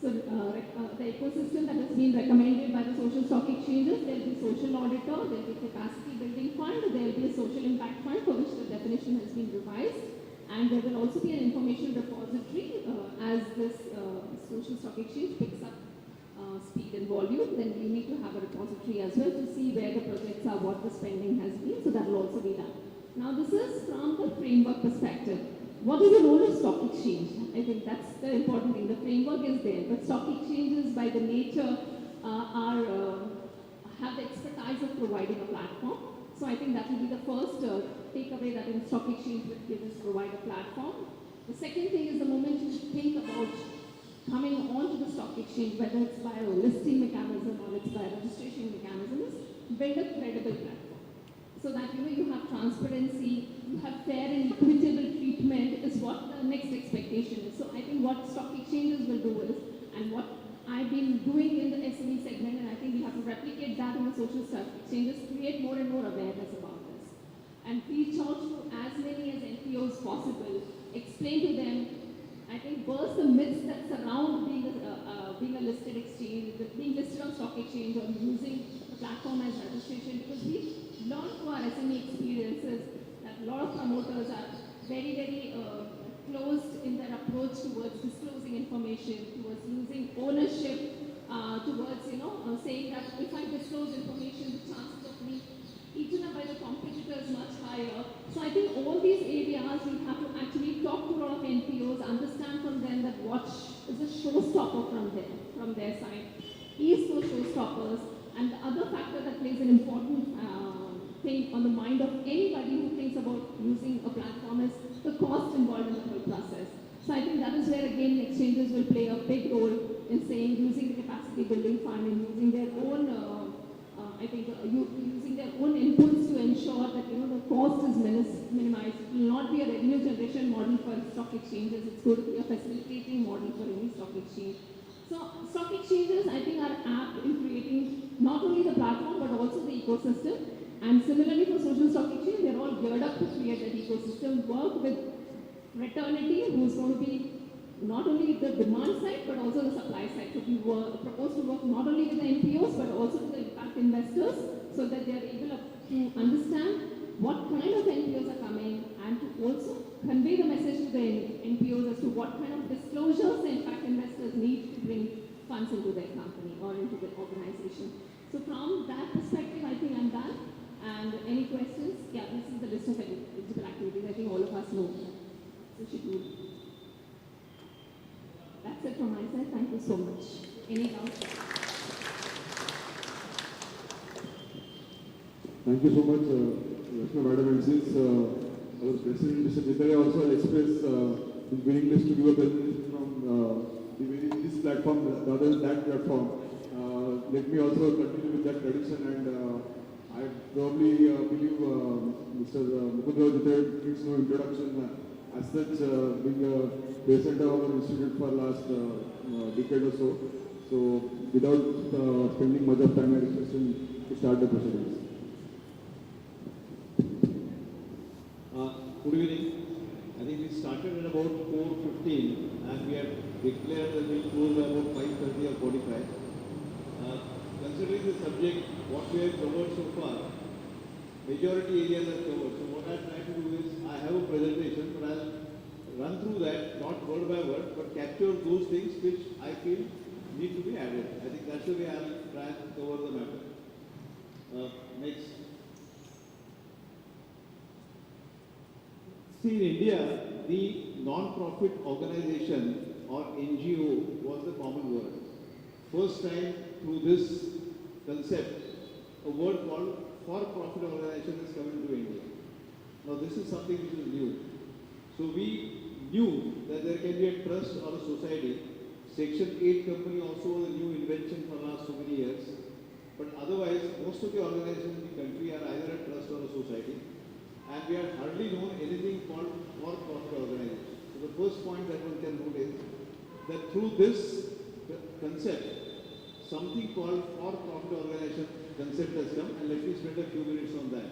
So the ecosystem that has been recommended by the social stock exchanges, there will be social auditor, there will be capacity building fund, there will be a social impact fund for which the definition has been revised, and there will also be an information repository as this social stock exchange picks up speed and volume, then you need to have a repository as well to see where the projects are, what the spending has been, so that will also be done. Now this is from the framework perspective. What is the role of stock exchange? I think that's the important thing. The framework is there, but stock exchanges by the nature have the expertise of providing a platform. So I think that will be the first takeaway that in stock exchange will give us provide a platform. The second thing is the moment you think about coming onto the stock exchange, whether it's by a listing mechanism or it's by a registration mechanism, is build a credible platform. So that you have transparency, you have fair and equitable treatment is what the next expectation is. So I think what stock exchanges will do is, and what I've been doing in the SME segment, and I think we have to replicate that in the social stock exchanges, create more and more awareness about this. And reach out to as many as NPOs possible, explain to them, I think burst the myths that surround being a listed exchange, being listed on stock exchange or using the platform as registration, because we learned through our SME experiences that a lot of promoters are very, very closed in their approach towards disclosing information, towards using ownership, towards saying that if I disclose information, the chances of me eaten up by the competitor is much higher. So I think all these areas we have to actually talk to a lot of NPOs, understand from them that what is a showstopper from their side, ease those showstoppers, and the other factor that plays an important thing on the mind of anybody who thinks about using a platform is the cost involved in the whole process. So I think that is where again exchanges will play a big role in saying using the capacity building fund and using their own using their own inputs to ensure that the cost is minimized. It will not be a revenue generation model for stock exchanges. It's going to be a facilitating model for any stock exchange. So stock exchanges, I think, are apt in creating not only the platform but also the ecosystem. And similarly for social stock exchange, they're all geared up to create that ecosystem, work with fraternity, who's going to be not only the demand side but also the supply side. So we propose to work not only with the NPOs but also with the impact investors so that they are able to understand what kind of NPOs are coming and to also convey the message to the NPOs as to what kind of disclosures the impact investors need to bring funds into their company or into the organization. So from that perspective, I think I'm done. And any questions? Yeah, this is the list of eligible activities. I think all of us know. So should do. That's it from my side. Thank you so much. Any doubts? Thank you so much, Rashna Madam. And since our President, Mr. Chitale, also expressed his willingness to give a presentation from this platform rather than that platform, let me also continue with that tradition. And I probably believe Mr. Mukundrao Chitale needs no introduction as such, being a president of our institute for last decade or so. So without spending much of time, I request him to start the proceedings. Good evening. I think we started at about 4:15 and we had declared that we'll close by about 5:30 or 45. Considering the subject, what we have covered so far, majority areas are covered. So what I'll try to do is, I have a presentation, but I'll run through that, not word by word, but capture those things which I feel need to be added. I think that's the way I'll try to cover the matter. Next. See, in India, the non-profit organization or NGO was the common word. First time through this concept, a word called for-profit organization has come into India. Now this is something which is new. So we knew that there can be a trust or a society. Section 8 company also was a new invention for the last so many years. But otherwise, most of the organizations in the country are either a trust or a society. And we have hardly known anything called for-profit organization. So the first point that one can note is that through this concept, something called for-profit organization concept has come, and let me spend a few minutes on that.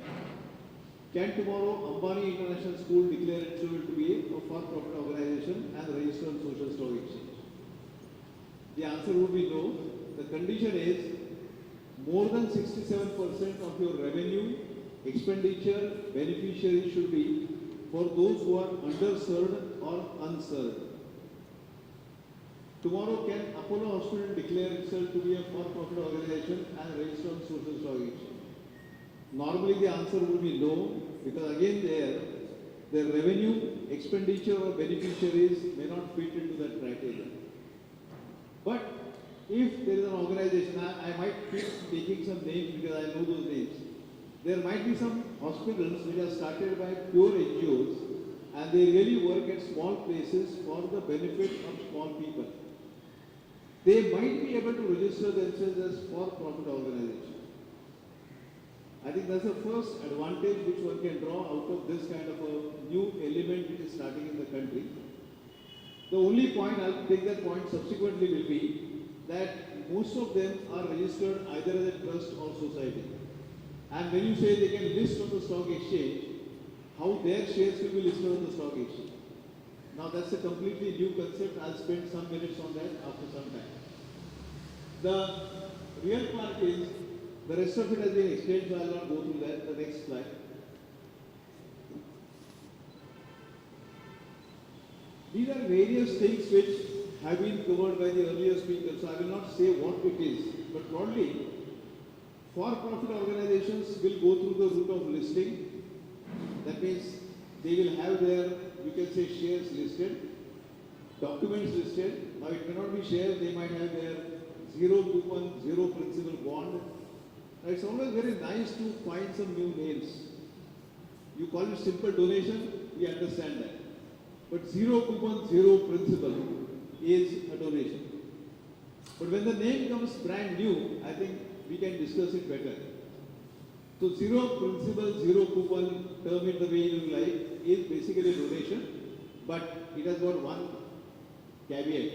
Can tomorrow Ambani International School declare itself to be a for-profit organization and register on social stock exchange? The answer would be no. The condition is more than 67% of your revenue, expenditure, beneficiaries should be for those who are underserved or unserved. Tomorrow, can Apollo Hospital declare itself to be a for-profit organization and register on social stock exchange? Normally the answer would be no, because again their revenue, expenditure or beneficiaries may not fit into that criteria. But if there is an organization, I might keep taking some names because I know those names. There might be some hospitals which are started by pure NGOs and they really work at small places for the benefit of small people. They might be able to register themselves as for-profit organization. I think that's the first advantage which one can draw out of this kind of a new element which is starting in the country. The only point, I'll take that point subsequently, will be that most of them are registered either as a trust or society. And when you say they can list on the stock exchange, how their shares will be listed on the stock exchange? Now that's a completely new concept. I'll spend some minutes on that after some time. The real part is, the rest of it has been explained, so I'll not go through that. The next slide. These are various things which have been covered by the earlier speakers, so I will not say what it is. But broadly, for-profit organizations will go through the route of listing. That means they will have their, you can say, shares listed, documents listed. Now it may not be shares, they might have their zero coupon, zero principal bond. Now it's always very nice to find some new names. You call it simple donation, we understand that. But zero coupon, zero principal is a donation. But when the name comes brand new, I think we can discuss it better. So zero principal, zero coupon, term it the way you like, is basically a donation, but it has got one caveat.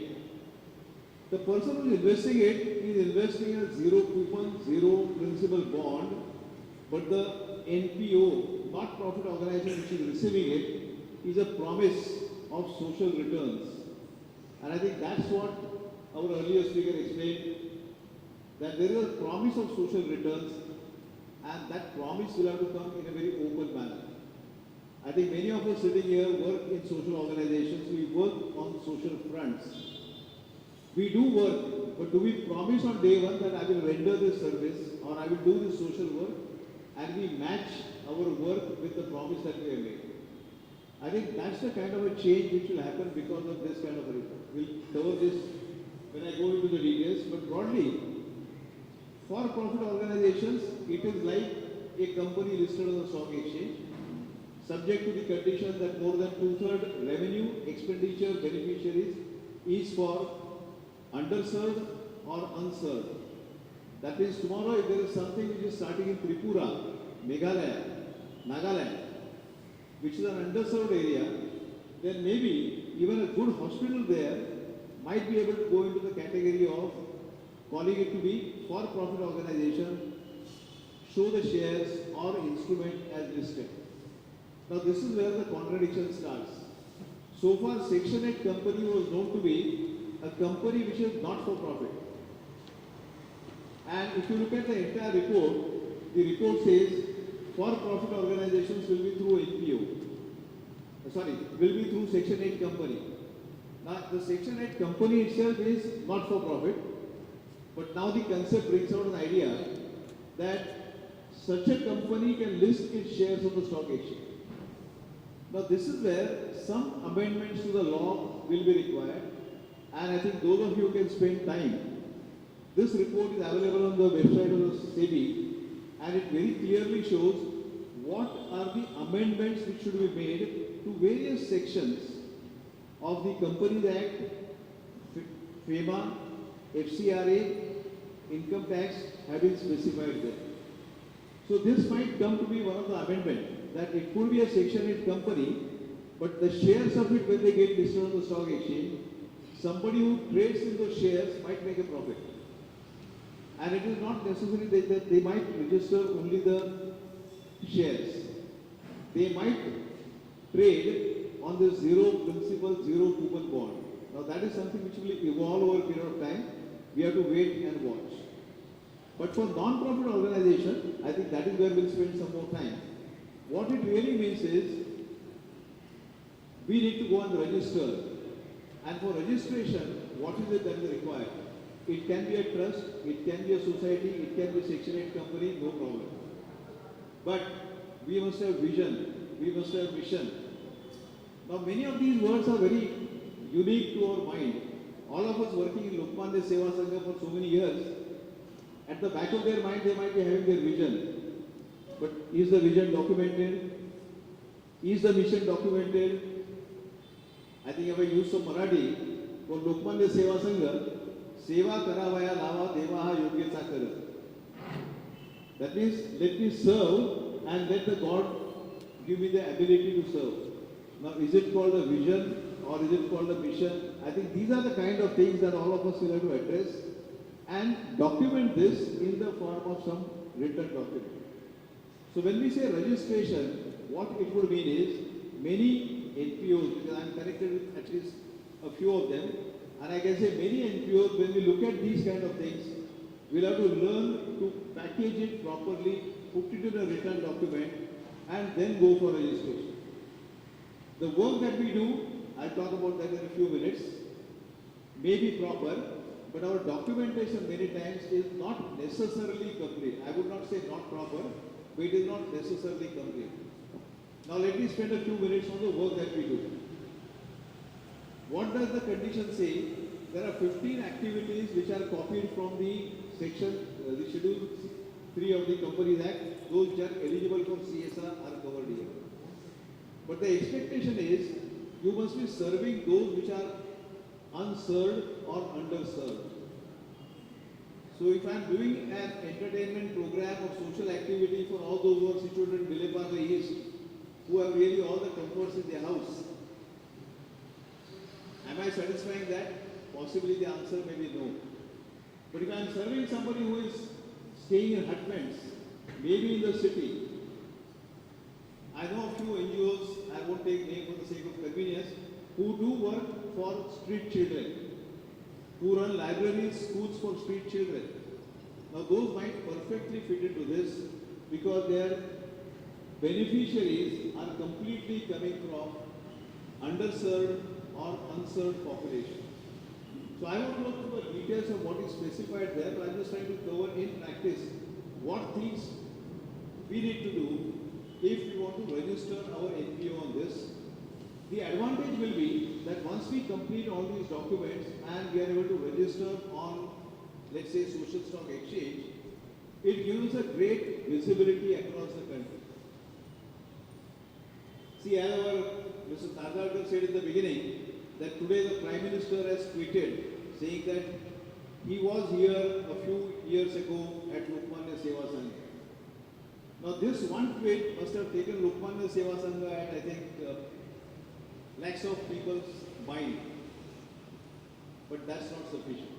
The person who is investing it is investing in a zero coupon, zero principal bond, but the NPO, not profit organization which is receiving it, is a promise of social returns. And I think that's what our earlier speaker explained. that there is a promise of social returns, and that promise will have to come in a very open manner. I think many of us sitting here work in social organizations, we work on social fronts. We do work, but do we promise on day one that I will render this service or I will do this social work, and we match our work with the promise that we have made? I think that's the kind of a change which will happen because of this kind of a report. We'll cover this when I go into the details, but broadly, for-profit organizations, it is like a company listed on the stock exchange, subject to the condition that more than two-thirds revenue expenditure beneficiaries is for underserved or unserved. That means tomorrow if there is something which is starting in Tripura, Meghalaya, Nagaland, which is an underserved area, then maybe even a good hospital there might be able to go into the category of calling it to be for-profit organization, show the shares or instrument as listed. Now this is where the contradiction starts. So far Section 8 company was known to be a company which is not for profit. And if you look at the entire report, the report says for-profit organizations will be through NPO. Will be through Section 8 company. Now the Section 8 company itself is not for profit, but now the concept brings out an idea that such a company can list its shares on the stock exchange. Now this is where some amendments to the law will be required, and I think those of you can spend time. This report is available on the website of the SEBI, and it very clearly shows what are the amendments which should be made to various sections of the Companies Act, FEMA, FCRA, income tax have been specified there. So this might come to be one of the amendments, that it could be a Section 8 company, but the shares of it when they get listed on the stock exchange, somebody who trades in those shares might make a profit. And it is not necessary that they might register only the shares. They might trade on the zero principal, zero coupon bond. Now that is something which will evolve over a period of time. We have to wait and watch. But for non-profit organization, I think that is where we'll spend some more time. What it really means is, we need to go and register. And for registration, what is it that is required? It can be a trust, it can be a society, it can be a Section 8 company, no problem. But we must have vision, we must have mission. Now many of these words are very unique to our mind. All of us working in Lokmanya Seva Sangha for so many years, at the back of their mind they might be having their vision. But is the vision documented? Is the mission documented? I think if I use some Marathi, for Lokmanya Seva Sangha, Seva karavaya lava devaha yogyata kara. That means, let me serve and let the God give me the ability to serve. Now, is it called a vision or is it called a mission? I think these are the kind of things that all of us will have to address and document this in the form of some written document. So when we say registration, what it would mean is many NPOs, because I am connected with at least a few of them, and I can say many NPOs, when we look at these kind of things, we'll have to learn to package it properly, put it in a written document, and then go for registration. The work that we do, I'll talk about that in a few minutes, may be proper, but our documentation many times is not necessarily complete. I would not say not proper, but it is not necessarily complete. Now let me spend a few minutes on the work that we do. What does the condition say? There are 15 activities which are copied from the section, the Schedule 3 of the Companies Act. Those which are eligible for CSR are covered here. But the expectation is you must be serving those which are unserved or underserved. So if I am doing an entertainment program or social activity for all those who are situated in Vileparle East, who have really all the comforts in their house, am I satisfying that? Possibly the answer may be no. But if I am serving somebody who is staying in hutments, maybe in the city, I know a few NGOs, I won't take name for the sake of convenience, who do work for street children, who run libraries, schools for street children. Now those might perfectly fit into this because their beneficiaries are completely coming from underserved or unserved population. So I won't go through the details of what is specified there, but I'm just trying to cover in practice what things we need to do if we want to register our NPO on this. The advantage will be that once we complete all these documents and we are able to register on, let's say, social stock exchange, it gives us a great visibility across the country. See, as our Mr. Tardalkar said in the beginning, that today the Prime Minister has tweeted saying that he was here a few years ago at Lokmanya Seva Sangha. Now this one tweet must have taken Lokmanya Seva Sangha at, I think, lakhs of people's mind. But that's not sufficient.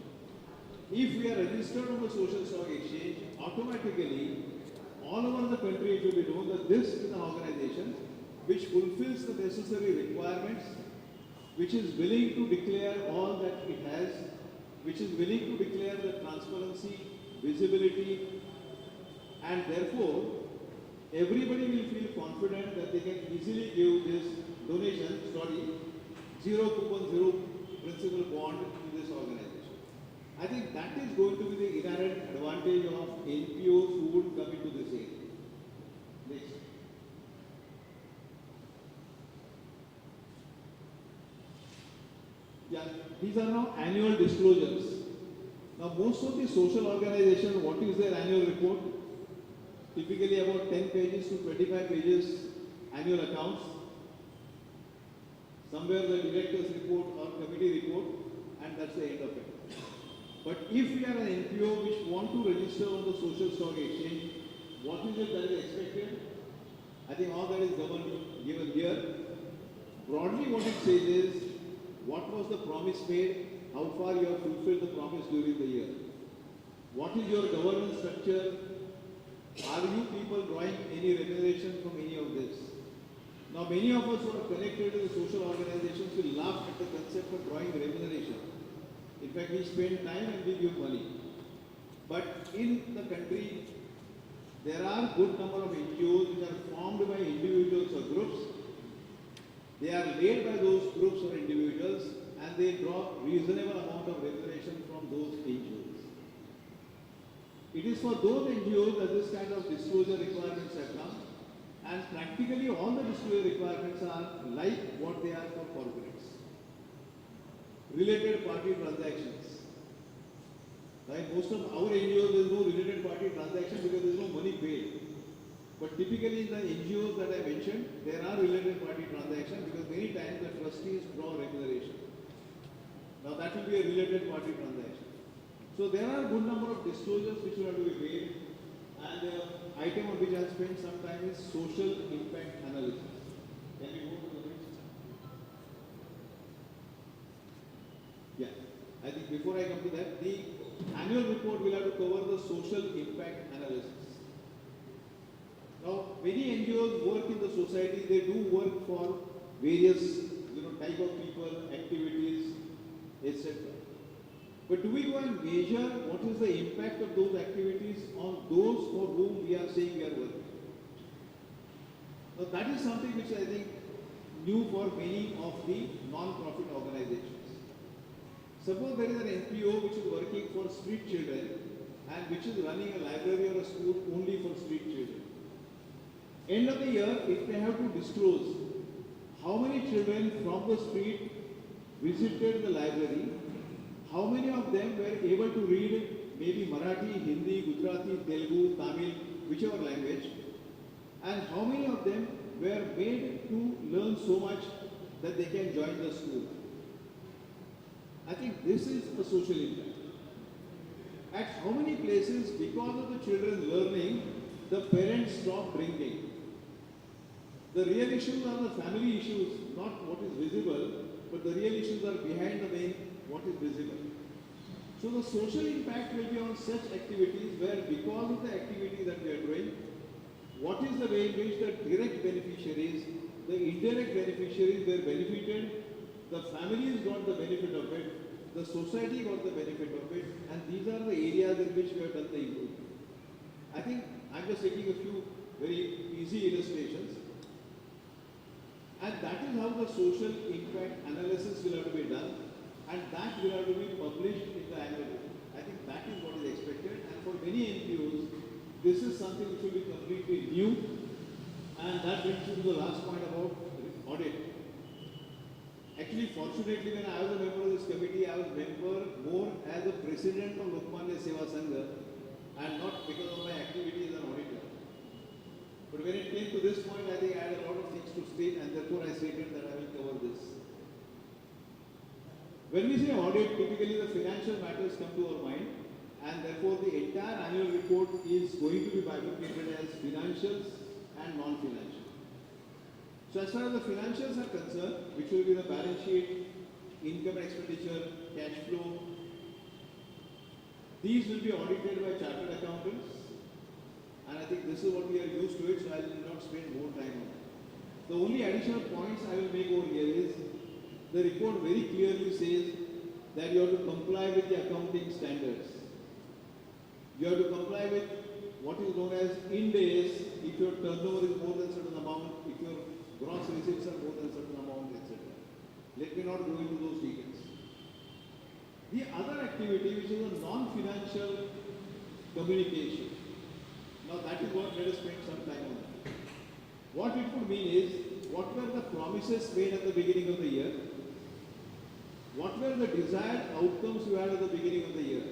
If we are registered on the social stock exchange, automatically all over the country it will be known that this is an organization which fulfills the necessary requirements, which is willing to declare all that it has, which is willing to declare the transparency, visibility, and therefore everybody will feel confident that they can easily give this donation, zero coupon, zero principal bond to this organization. I think that is going to be the inherent advantage of NPOs who would come into this area. Next. Yeah, these are now annual disclosures. Now most of the social organizations, what is their annual report? Typically about 10 pages to 25 pages annual accounts. Somewhere the director's report or committee report, and that's the end of it. But if we are an NPO which want to register on the social stock exchange, what is it that is expected? I think all that is given here. Broadly what it says is, what was the promise made? How far you have fulfilled the promise during the year? What is your governance structure? Are you people drawing any remuneration from any of this? Now many of us who are connected to the social organizations will laugh at the concept of drawing remuneration. In fact, we spend time and we give money. But in the country, there are good number of NGOs which are formed by individuals or groups. They are led by those groups or individuals and they draw reasonable amount of remuneration from those NGOs. It is for those NGOs that this kind of disclosure requirements have come, and practically all the disclosure requirements are like what they are for corporates. Related party transactions. Like most of our NGOs, there is no related party transaction because there is no money paid. But typically in the NGOs that I mentioned, there are related party transactions because many times the trustees draw remuneration. Now that will be a related party transaction. So there are a good number of disclosures which will have to be made, and the item on which I spend some time is social impact analysis. Can we go to the next? Yeah, I think before I come to that, the annual report will have to cover the social impact analysis. Now, many NGOs work in the society, they do work for various type of people, activities, etc. But do we go and measure what is the impact of those activities on those for whom we are saying we are working? Now that is something which I think new for many of the non-profit organizations. Suppose there is an NPO which is working for street children and which is running a library or a school only for street children. End of the year, if they have to disclose how many children from the street visited the library, how many of them were able to read maybe Marathi, Hindi, Gujarati, Telugu, Tamil, whichever language, and how many of them were made to learn so much that they can join the school. I think this is a social impact. At how many places, because of the children learning, the parents stop bringing. The real issues are the family issues, not what is visible, but the real issues are behind the main what is visible. So the social impact will be on such activities where because of the activity that we are doing, what is the way in which the direct beneficiaries, the indirect beneficiaries were benefited, the families got the benefit of it, the society got the benefit of it, and these are the areas in which we have done the improvement. I think I'm just taking a few very easy illustrations, and that is how the social impact analysis will have to be done, and that will have to be published in the annual report. I think that is what is expected, and for many NPOs, this is something which will be completely new, and that brings me to the last point about audit. Actually, fortunately, when I was a member of this committee, I was member more as a president of Lokmanya Seva Sangha, and not because of my activity as an auditor. But when it came to this point, I think I had a lot of things to state, and therefore I stated that I will cover this. When we say audit, typically the financial matters come to our mind, and therefore the entire annual report is going to be bifurcated as financials and non-financial. So as far as the financials are concerned, which will be the balance sheet, income and expenditure, cash flow, these will be audited by chartered accountants, and I think this is what we are used to it, so I will not spend more time on it. The only additional points I will make over here is, the report very clearly says that you have to comply with the accounting standards. You have to comply with what is known as Ind AS if your turnover is more than certain amount, if your gross receipts are more than certain amount, etc. Let me not go into those details. The other activity, which is a non-financial communication. Now that is what let us spend some time on. What it would mean is, what were the promises made at the beginning of the year? What were the desired outcomes you had at the beginning of the year?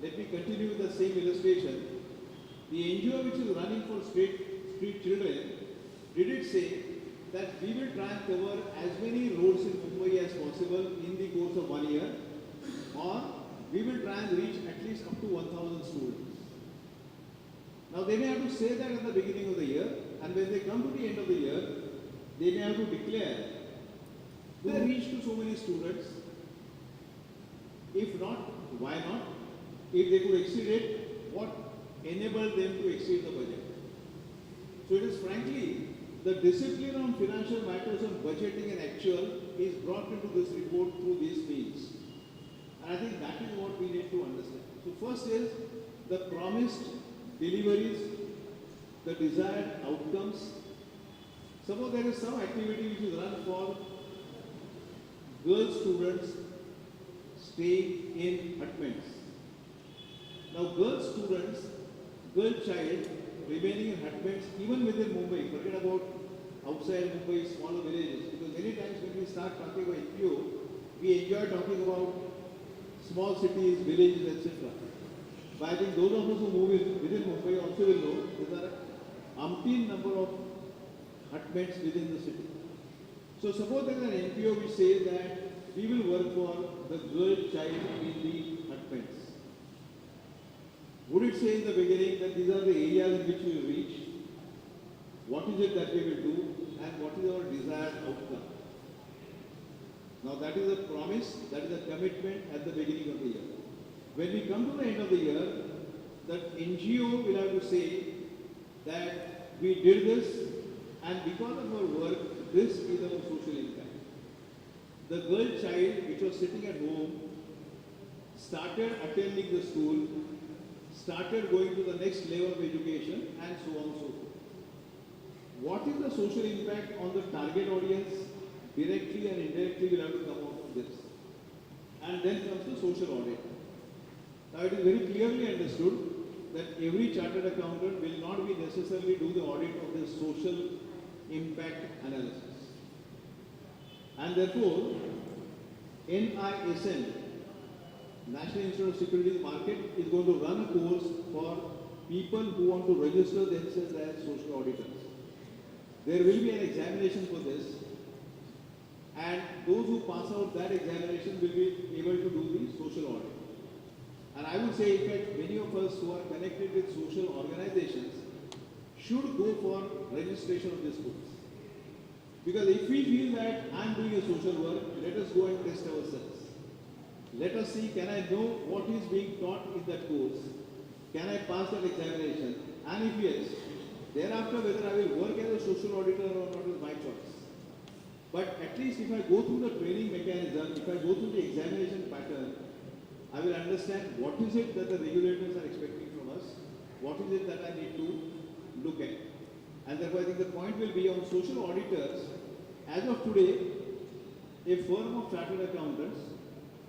Let me continue with the same illustration. The NGO which is running for street children, did it say that we will try and cover as many roads in Mumbai as possible in the course of 1 year, or we will try and reach at least up to 1,000 students? Now they may have to say that at the beginning of the year, and when they come to the end of the year, they may have to declare they reached to so many students. If not, why not? If they could exceed it, what enabled them to exceed the budget? So it is frankly, the discipline on financial matters on budgeting and actual is brought into this report through these means. And I think that is what we need to understand. So first is the promised deliveries, the desired outcomes. Suppose there is some activity which is run for girl students staying in hutments. Now girl students, girl child remaining in hutments even within Mumbai, forget about outside Mumbai, smaller villages, because many times when we start talking about NPO, we enjoy talking about small cities, villages, etc. But I think those of us who move within Mumbai also will know there are umpteen number of hutments within the city. So suppose there is an NPO which says that we will work for the girl child in the hutments. Would it say in the beginning that these are the areas in which we will reach? What is it that we will do? And what is our desired outcome? Now that is a promise, that is a commitment at the beginning of the year. When we come to the end of the year, that NGO will have to say that we did this, and because of our work, this is our social impact. The girl child which was sitting at home started attending the school, started going to the next level of education, and so on and so forth. What is the social impact on the target audience? Directly and indirectly will have to come out of this. And then comes the social audit. Now it is very clearly understood that every chartered accountant will not be necessarily do the audit of this social impact analysis. And therefore, NISM, National Institute of Securities Market, is going to run a course for people who want to register themselves as social auditors. There will be an examination for this, and those who pass out that examination will be able to do the social audit. And I would say, in fact, many of us who are connected with social organizations should go for registration of this course. Because if we feel that I'm doing a social work, let us go and test ourselves. Let us see, can I know what is being taught in that course? Can I pass that examination? And if yes, thereafter whether I will work as a social auditor or not is my choice. But at least if I go through the training mechanism, if I go through the examination pattern, I will understand what is it that the regulators are expecting from us, what is it that I need to look at. And therefore I think the point will be on social auditors. As of today, a firm of chartered accountants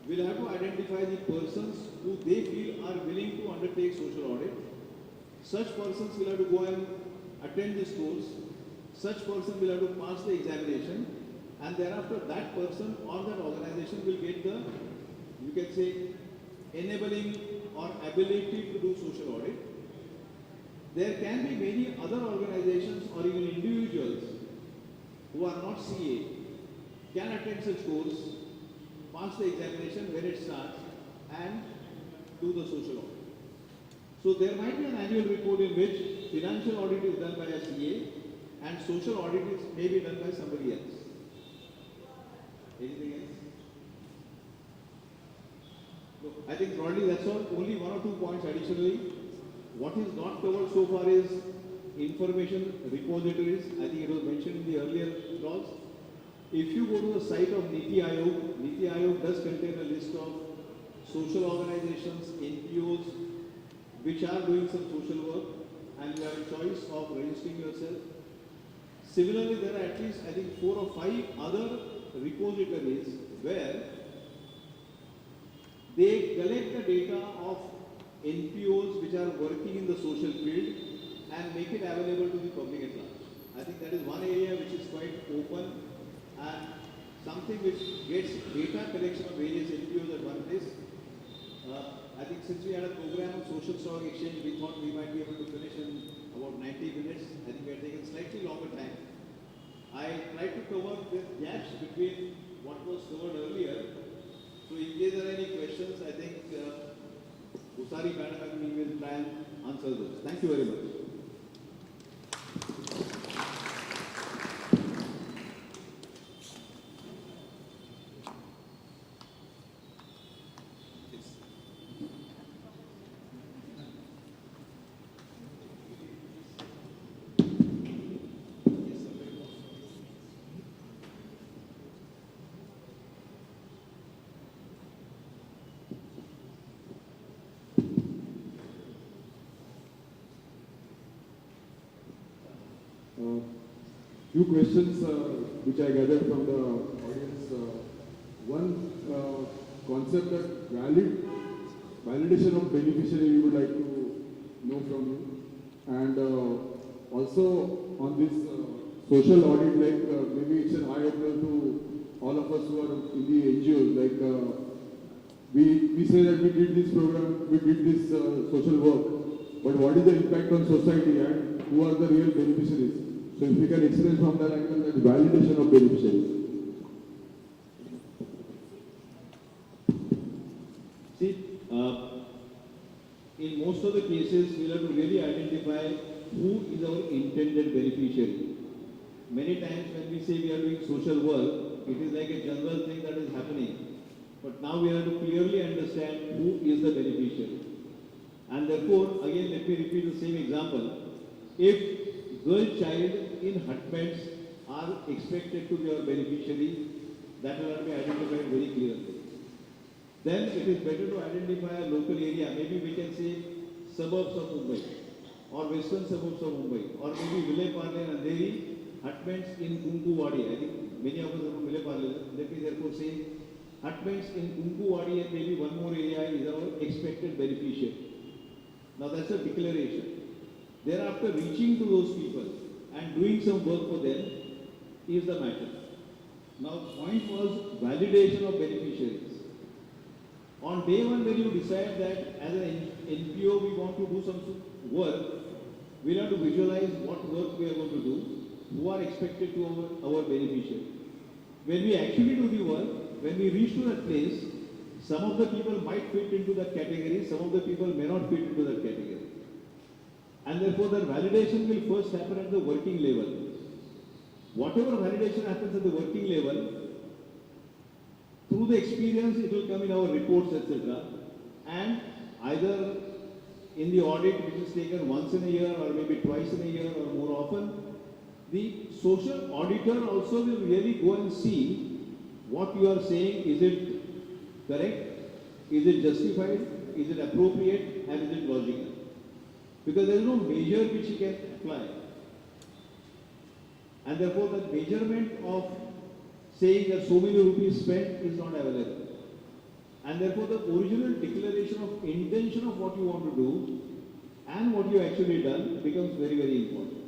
will have to identify the persons who they feel are willing to undertake social audit. Such persons will have to go and attend this course. Such person will have to pass the examination, and thereafter that person or that organization will get the, you can say, enabling or ability to do social audit. There can be many other organizations or even individuals who are not CA can attend such course, pass the examination when it starts, and do the social audit. So there might be an annual report in which financial audit is done by a CA and social audit is maybe done by somebody else. Anything else? No, I think broadly that's all. Only one or two points additionally. What is not covered so far is information repositories. I think it was mentioned in the earlier laws. If you go to the site of Niti Aayog does contain a list of social organizations, NPOs, which are doing some social work, and you have a choice of registering yourself. Similarly, there are at least, I think, 4 or 5 other repositories where they collect the data of NPOs which are working in the social field and make it available to the public at large. I think that is one area which is quite open and something which gets data collection of various NPOs at one place. I think since we had a program on social stock exchange, we thought we might be able to finish in about 90 minutes. I think we have taken slightly longer time. I tried to cover the gaps between what was covered earlier. So in case there are any questions, I think Usari Madam and me will try and answer those. Thank you very much. Few questions which I gathered from the audience. One concept that validation of beneficiary we would like to know from you, and also on this social audit, like maybe it's an eye-opener to all of us who are in the NGOs. Like we say that we did this program, we did this social work, but what is the impact on society and who are the real beneficiaries? So if we can explain from that angle, that validation of beneficiaries. See, in most of the cases, we'll have to really identify who is our intended beneficiary. Many times when we say we are doing social work, it is like a general thing that is happening. But now we have to clearly understand who is the beneficiary. And therefore, again, let me repeat the same example. If girl child in hutments are expected to be our beneficiary, that will have to be identified very clearly. Then it is better to identify a local area, maybe we can say suburbs of Mumbai, or western suburbs of Mumbai, or maybe Vile Parle and Andheri, hutments in Kunkuwadi. I think many of us are from Vile Parle. Let me therefore say hutments in Kunkuwadi and maybe one more area is our expected beneficiary. Now that's a declaration. Thereafter, reaching to those people and doing some work for them is the matter. Now, the point was validation of beneficiaries. On day one, when you decide that as an NPO we want to do some work, we'll have to visualize what work we are going to do, who are expected to our beneficiary. When we actually do the work, when we reach to that place, some of the people might fit into that category, some of the people may not fit into that category. And therefore, the validation will first happen at the working level. Whatever validation happens at the working level, through the experience, it will come in our reports, etc. And either in the audit, which is taken once in a year, or maybe twice in a year, or more often, the social auditor also will really go and see what you are saying. Is it correct? Is it justified? Is it appropriate? And is it logical? Because there is no measure which he can apply. And therefore the measurement of saying that so many rupees spent is not available. And therefore the original declaration of intention of what you want to do and what you actually done becomes very, very important.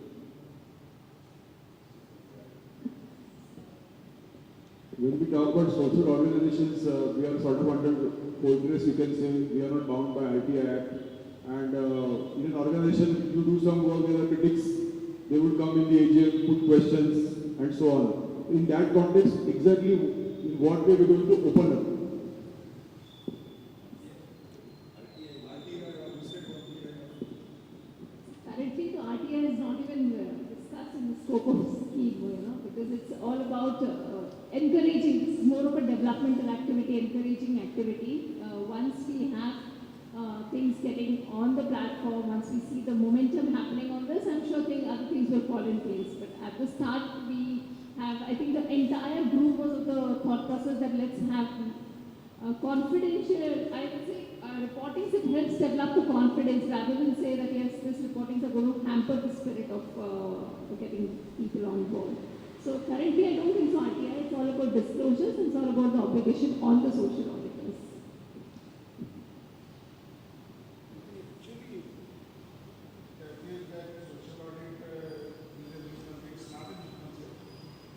When we talk about social organizations, we are sort of under cold grace, you can say. We are not bound by RTI Act. And in an organization, if you do some work, there are critics. They would come in the AGM, put questions, and so on. In that context, exactly in what way we are going to open up? Currently, the RTI is not even discussed in the scope of the scheme, because it's all about encouraging. This is more of a developmental activity, encouraging activity. Once we have things getting on the platform, once we see the momentum happening on this, I'm sure other things will fall in place. But at the start, we have, I think the entire group was of the thought process that let's have confidential, I would say, reporting that helps develop the confidence rather than say that yes, this reporting is going to hamper the spirit of getting people on board. So currently I don't think so RTI, it's all about disclosures, it's all about the obligation on the social auditors. Actually, I feel that social audit is something not a new concept.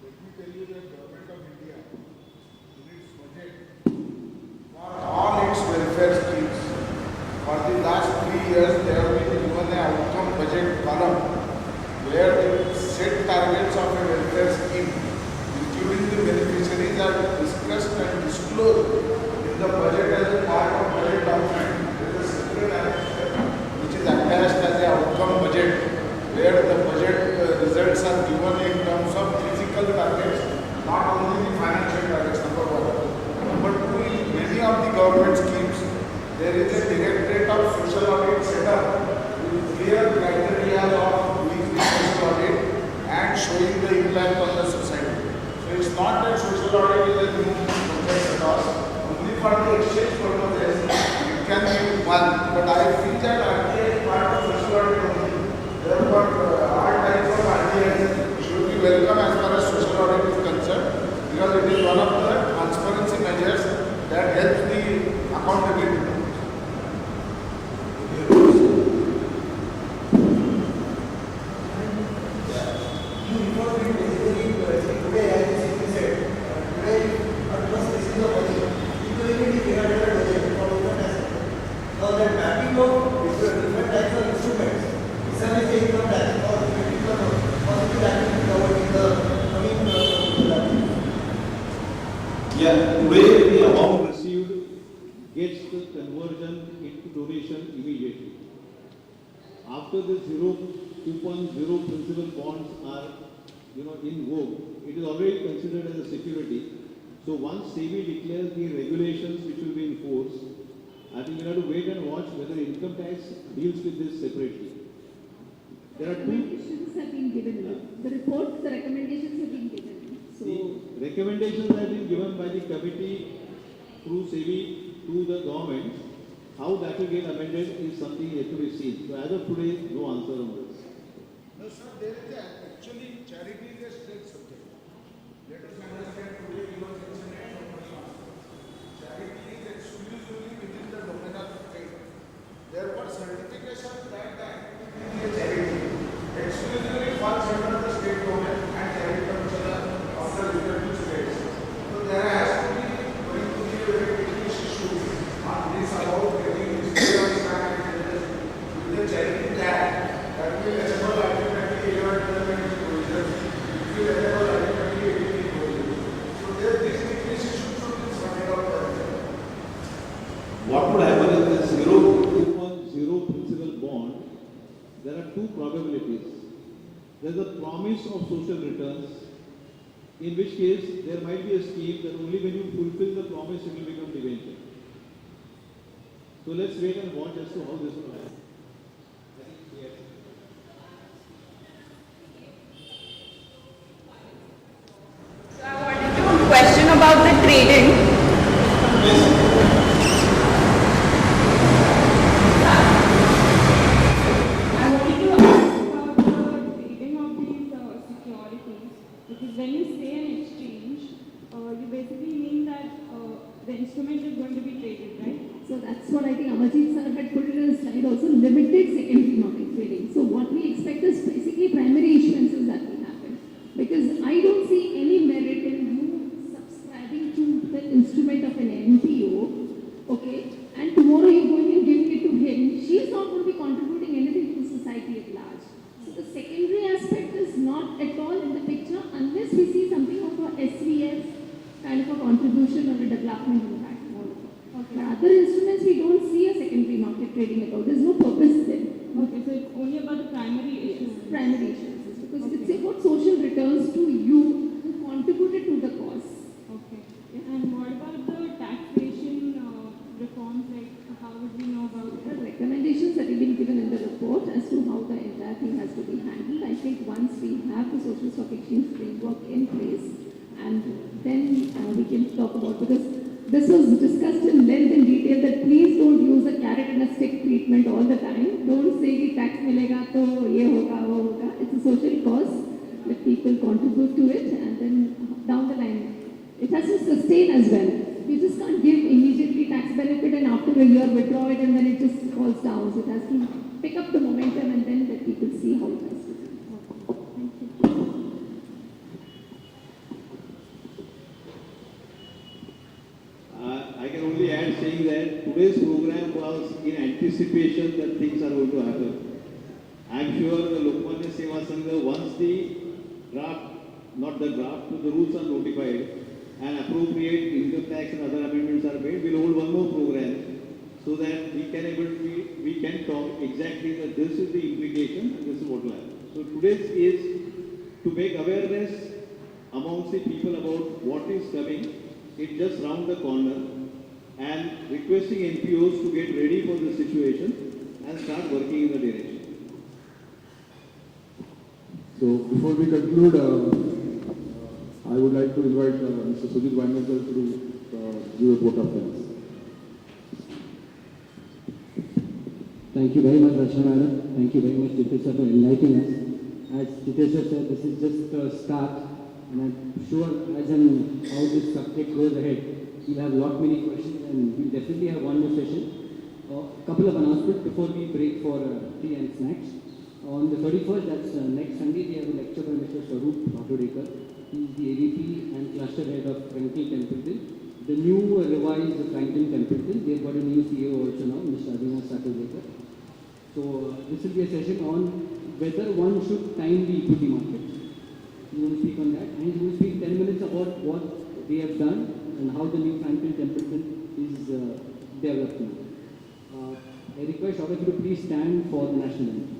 Let me tell you that Government of India, in its budget, for all its welfare schemes, for the last 3 years, they have been given an outcome budget column where the set targets of a welfare scheme, including the beneficiaries, are discussed and disclosed in the budget as a part of budget document. There is a separate annexure which is attached as an outcome budget, where the budget results are given in terms of physical targets, not only the financial targets, number one. Number two, in many of the government schemes, there is a directorate of social audit set up with clear criteria of doing the social audit and showing the impact on the society. So it's not that social audit is a new concept at all. Only for the exchange purposes, it can be one. But I feel that RTI is part of social audit only. Therefore, all types of RTI should be welcome as far as social audit is concerned, because it is one of the transparency measures that helps the accountability. Yeah, today the amount received gets the conversion into donation immediately. After the 2.0 principal bonds are in vogue, it is already considered as a security. So once SEBI declares the regulations which will be enforced, I think we have to wait and watch whether income tax deals with this separately. There are two Recommendations have been given. The report, the recommendations have been given. So the recommendations have been given by the committee through SEBI to the government. How that will get amended is something yet to be seen. So as of today, no answer on this. No, sir, there is actually charity is a state subject. Let us understand today you are mentioning charity is exclusively within the domain of the state. Therefore, certification that the activity is a charity exclusively falls under the state domain and charity commissioner of the respective states. So there has to be going to be a very English issue on this about getting history of Islamic religion with the charity tag that will enable ultimately your development provision. It will enable ultimately everything provision. So there this English issue should be sorted out. What would happen is the 2.0 principal bond, there are two probabilities. There is a promise of social returns, in which case there might be a scheme that only when you fulfill the promise it will become debenture. So let's wait and watch as to how this will happen. not at all in the picture unless we see something of a SVF kind of a contribution or a development impact. Okay. But other instruments, we don't see a secondary market trading account. There's no purpose there. Okay, so it's only about the primary issues. Primary issues. Because Okay. it's about social returns to you who contributed to the cause. Okay. And what about the taxation reforms? Like, how would we know about There it? are recommendations that have been given in the report as to how the entire thing has to be handled. I think once we have the social stock exchange framework in place, and then we can talk about, because this was discussed in length and detail, that please don't use a carrot and a stick treatment all the time. Don't say कि tax मिलेगा तो ये होगा वो होगा. It's a social cause that people contribute to it, and then down the line it has to sustain as well. You just can't give immediately tax benefit and after a year withdraw it and then it just falls down. So it has to pick up the momentum and then let people see how it has to be. Thank you. I can only add saying that today's program was in anticipation that things are going to happen. I am sure the Lokmanya Seva Sangha, once the draft, not the draft, but the rules are notified and appropriate income tax and other amendments are made, we'll hold one more program so that we can talk exactly that this is the implication and this is what will happen. So today's is to make awareness amongst the people about what is coming. It's just round the corner, and requesting NPOs to get ready for the situation and start working in the direction. So before we conclude, I would like to invite Mr. Sujit Vainakar to give a vote of thanks. Thank you very much, Rachna Madam. Thank you very much, Jitesh sir, for enlightening us. As Jitesh sir said, this is just a start, and I'm sure as in how this subject goes ahead, we'll have a lot many questions, and we'll definitely have one more session. A couple of announcements before we break for tea and snacks. On the 31st, that's next Sunday, we have a lecture by Mr. Swaroop Atodekar. He is the AVP and cluster head of Franklin Templeton. The new revised Franklin Templeton, they've got a new CEO also now, Mr. Avinash Atodekar. So this will be a session on whether one should time the equity market. You will speak on that, and you will speak 10 minutes about what they have done and how the new Franklin Templeton is developing. I request all of you to please stand for the national anthem.